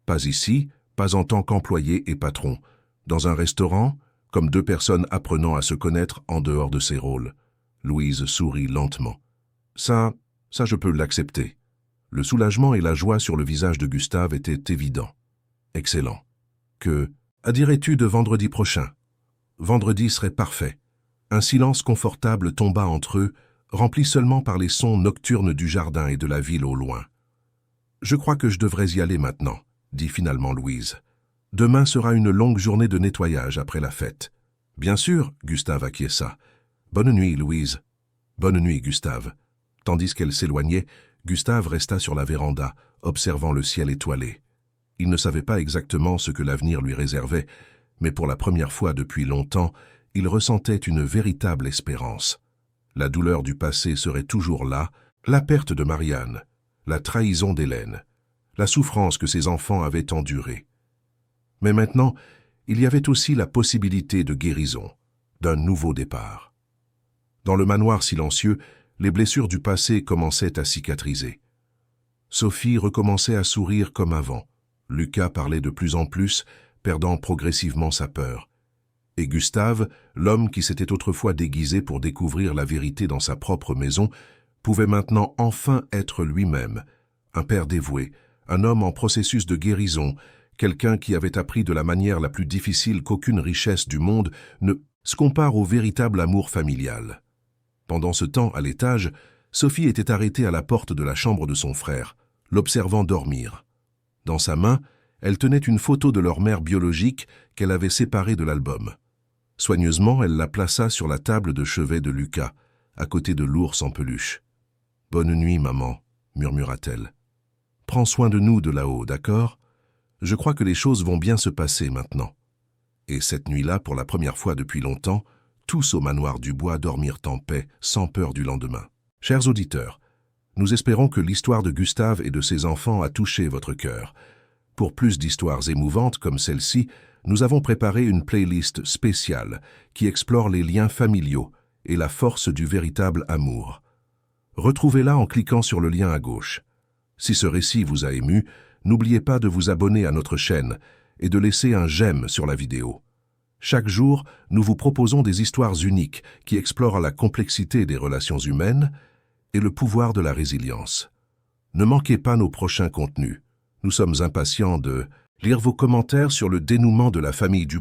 Pas ici, pas en tant qu'employé et patron. Dans un restaurant, comme deux personnes apprenant à se connaître en dehors de ces rôles. » Louise sourit lentement. « Ça, je peux l'accepter. » Le soulagement et la joie sur le visage de Gustave étaient évidents. « Excellent. Que dirais-tu de vendredi prochain ? » Vendredi serait parfait. Un silence confortable tomba entre eux, rempli seulement par les sons nocturnes du jardin et de la ville au loin. « Je crois que je devrais y aller maintenant, » dit finalement Louise. « Demain sera une longue journée de nettoyage après la fête. »« Bien sûr, » Gustave acquiesça. « Bonne nuit, Louise. »« Bonne nuit, Gustave. » Tandis qu'elle s'éloignait, Gustave resta sur la véranda, observant le ciel étoilé. Il ne savait pas exactement ce que l'avenir lui réservait, mais pour la première fois depuis longtemps, il ressentait une véritable espérance. La douleur du passé serait toujours là, la perte de Marianne, la trahison d'Hélène, la souffrance que ses enfants avaient endurée. Mais maintenant, il y avait aussi la possibilité de guérison, d'un nouveau départ. Dans le manoir silencieux, les blessures du passé commençaient à cicatriser. Sophie recommençait à sourire comme avant. Lucas parlait de plus en plus, perdant progressivement sa peur. Et Gustave, l'homme qui s'était autrefois déguisé pour découvrir la vérité dans sa propre maison, pouvait maintenant enfin être lui-même, un père dévoué, un homme en processus de guérison, quelqu'un qui avait appris de la manière la plus difficile qu'aucune richesse du monde ne se compare au véritable amour familial. Pendant ce temps, à l'étage, Sophie était arrêtée à la porte de la chambre de son frère, l'observant dormir. Dans sa main, elle tenait une photo de leur mère biologique qu'elle avait séparée de l'album. Soigneusement, elle la plaça sur la table de chevet de Lucas, à côté de l'ours en peluche. « Bonne nuit, maman », murmura-t-elle. « Prends soin de nous de là-haut, d'accord ? Je crois que les choses vont bien se passer maintenant. » Et cette nuit-là, pour la première fois depuis longtemps, tous au manoir du Bois dormirent en paix, sans peur du lendemain. Chers auditeurs, nous espérons que l'histoire de Gustave et de ses enfants a touché votre cœur. Pour plus d'histoires émouvantes comme celle-ci, nous avons préparé une playlist spéciale qui explore les liens familiaux et la force du véritable amour. Retrouvez-la en cliquant sur le lien à gauche. Si ce récit vous a ému, n'oubliez pas de vous abonner à notre chaîne et de laisser un j'aime sur la vidéo. Chaque jour, nous vous proposons des histoires uniques qui explorent la complexité des relations humaines et le pouvoir de la résilience. Ne manquez pas nos prochains contenus. Nous sommes impatients de lire vos commentaires sur le dénouement de la famille du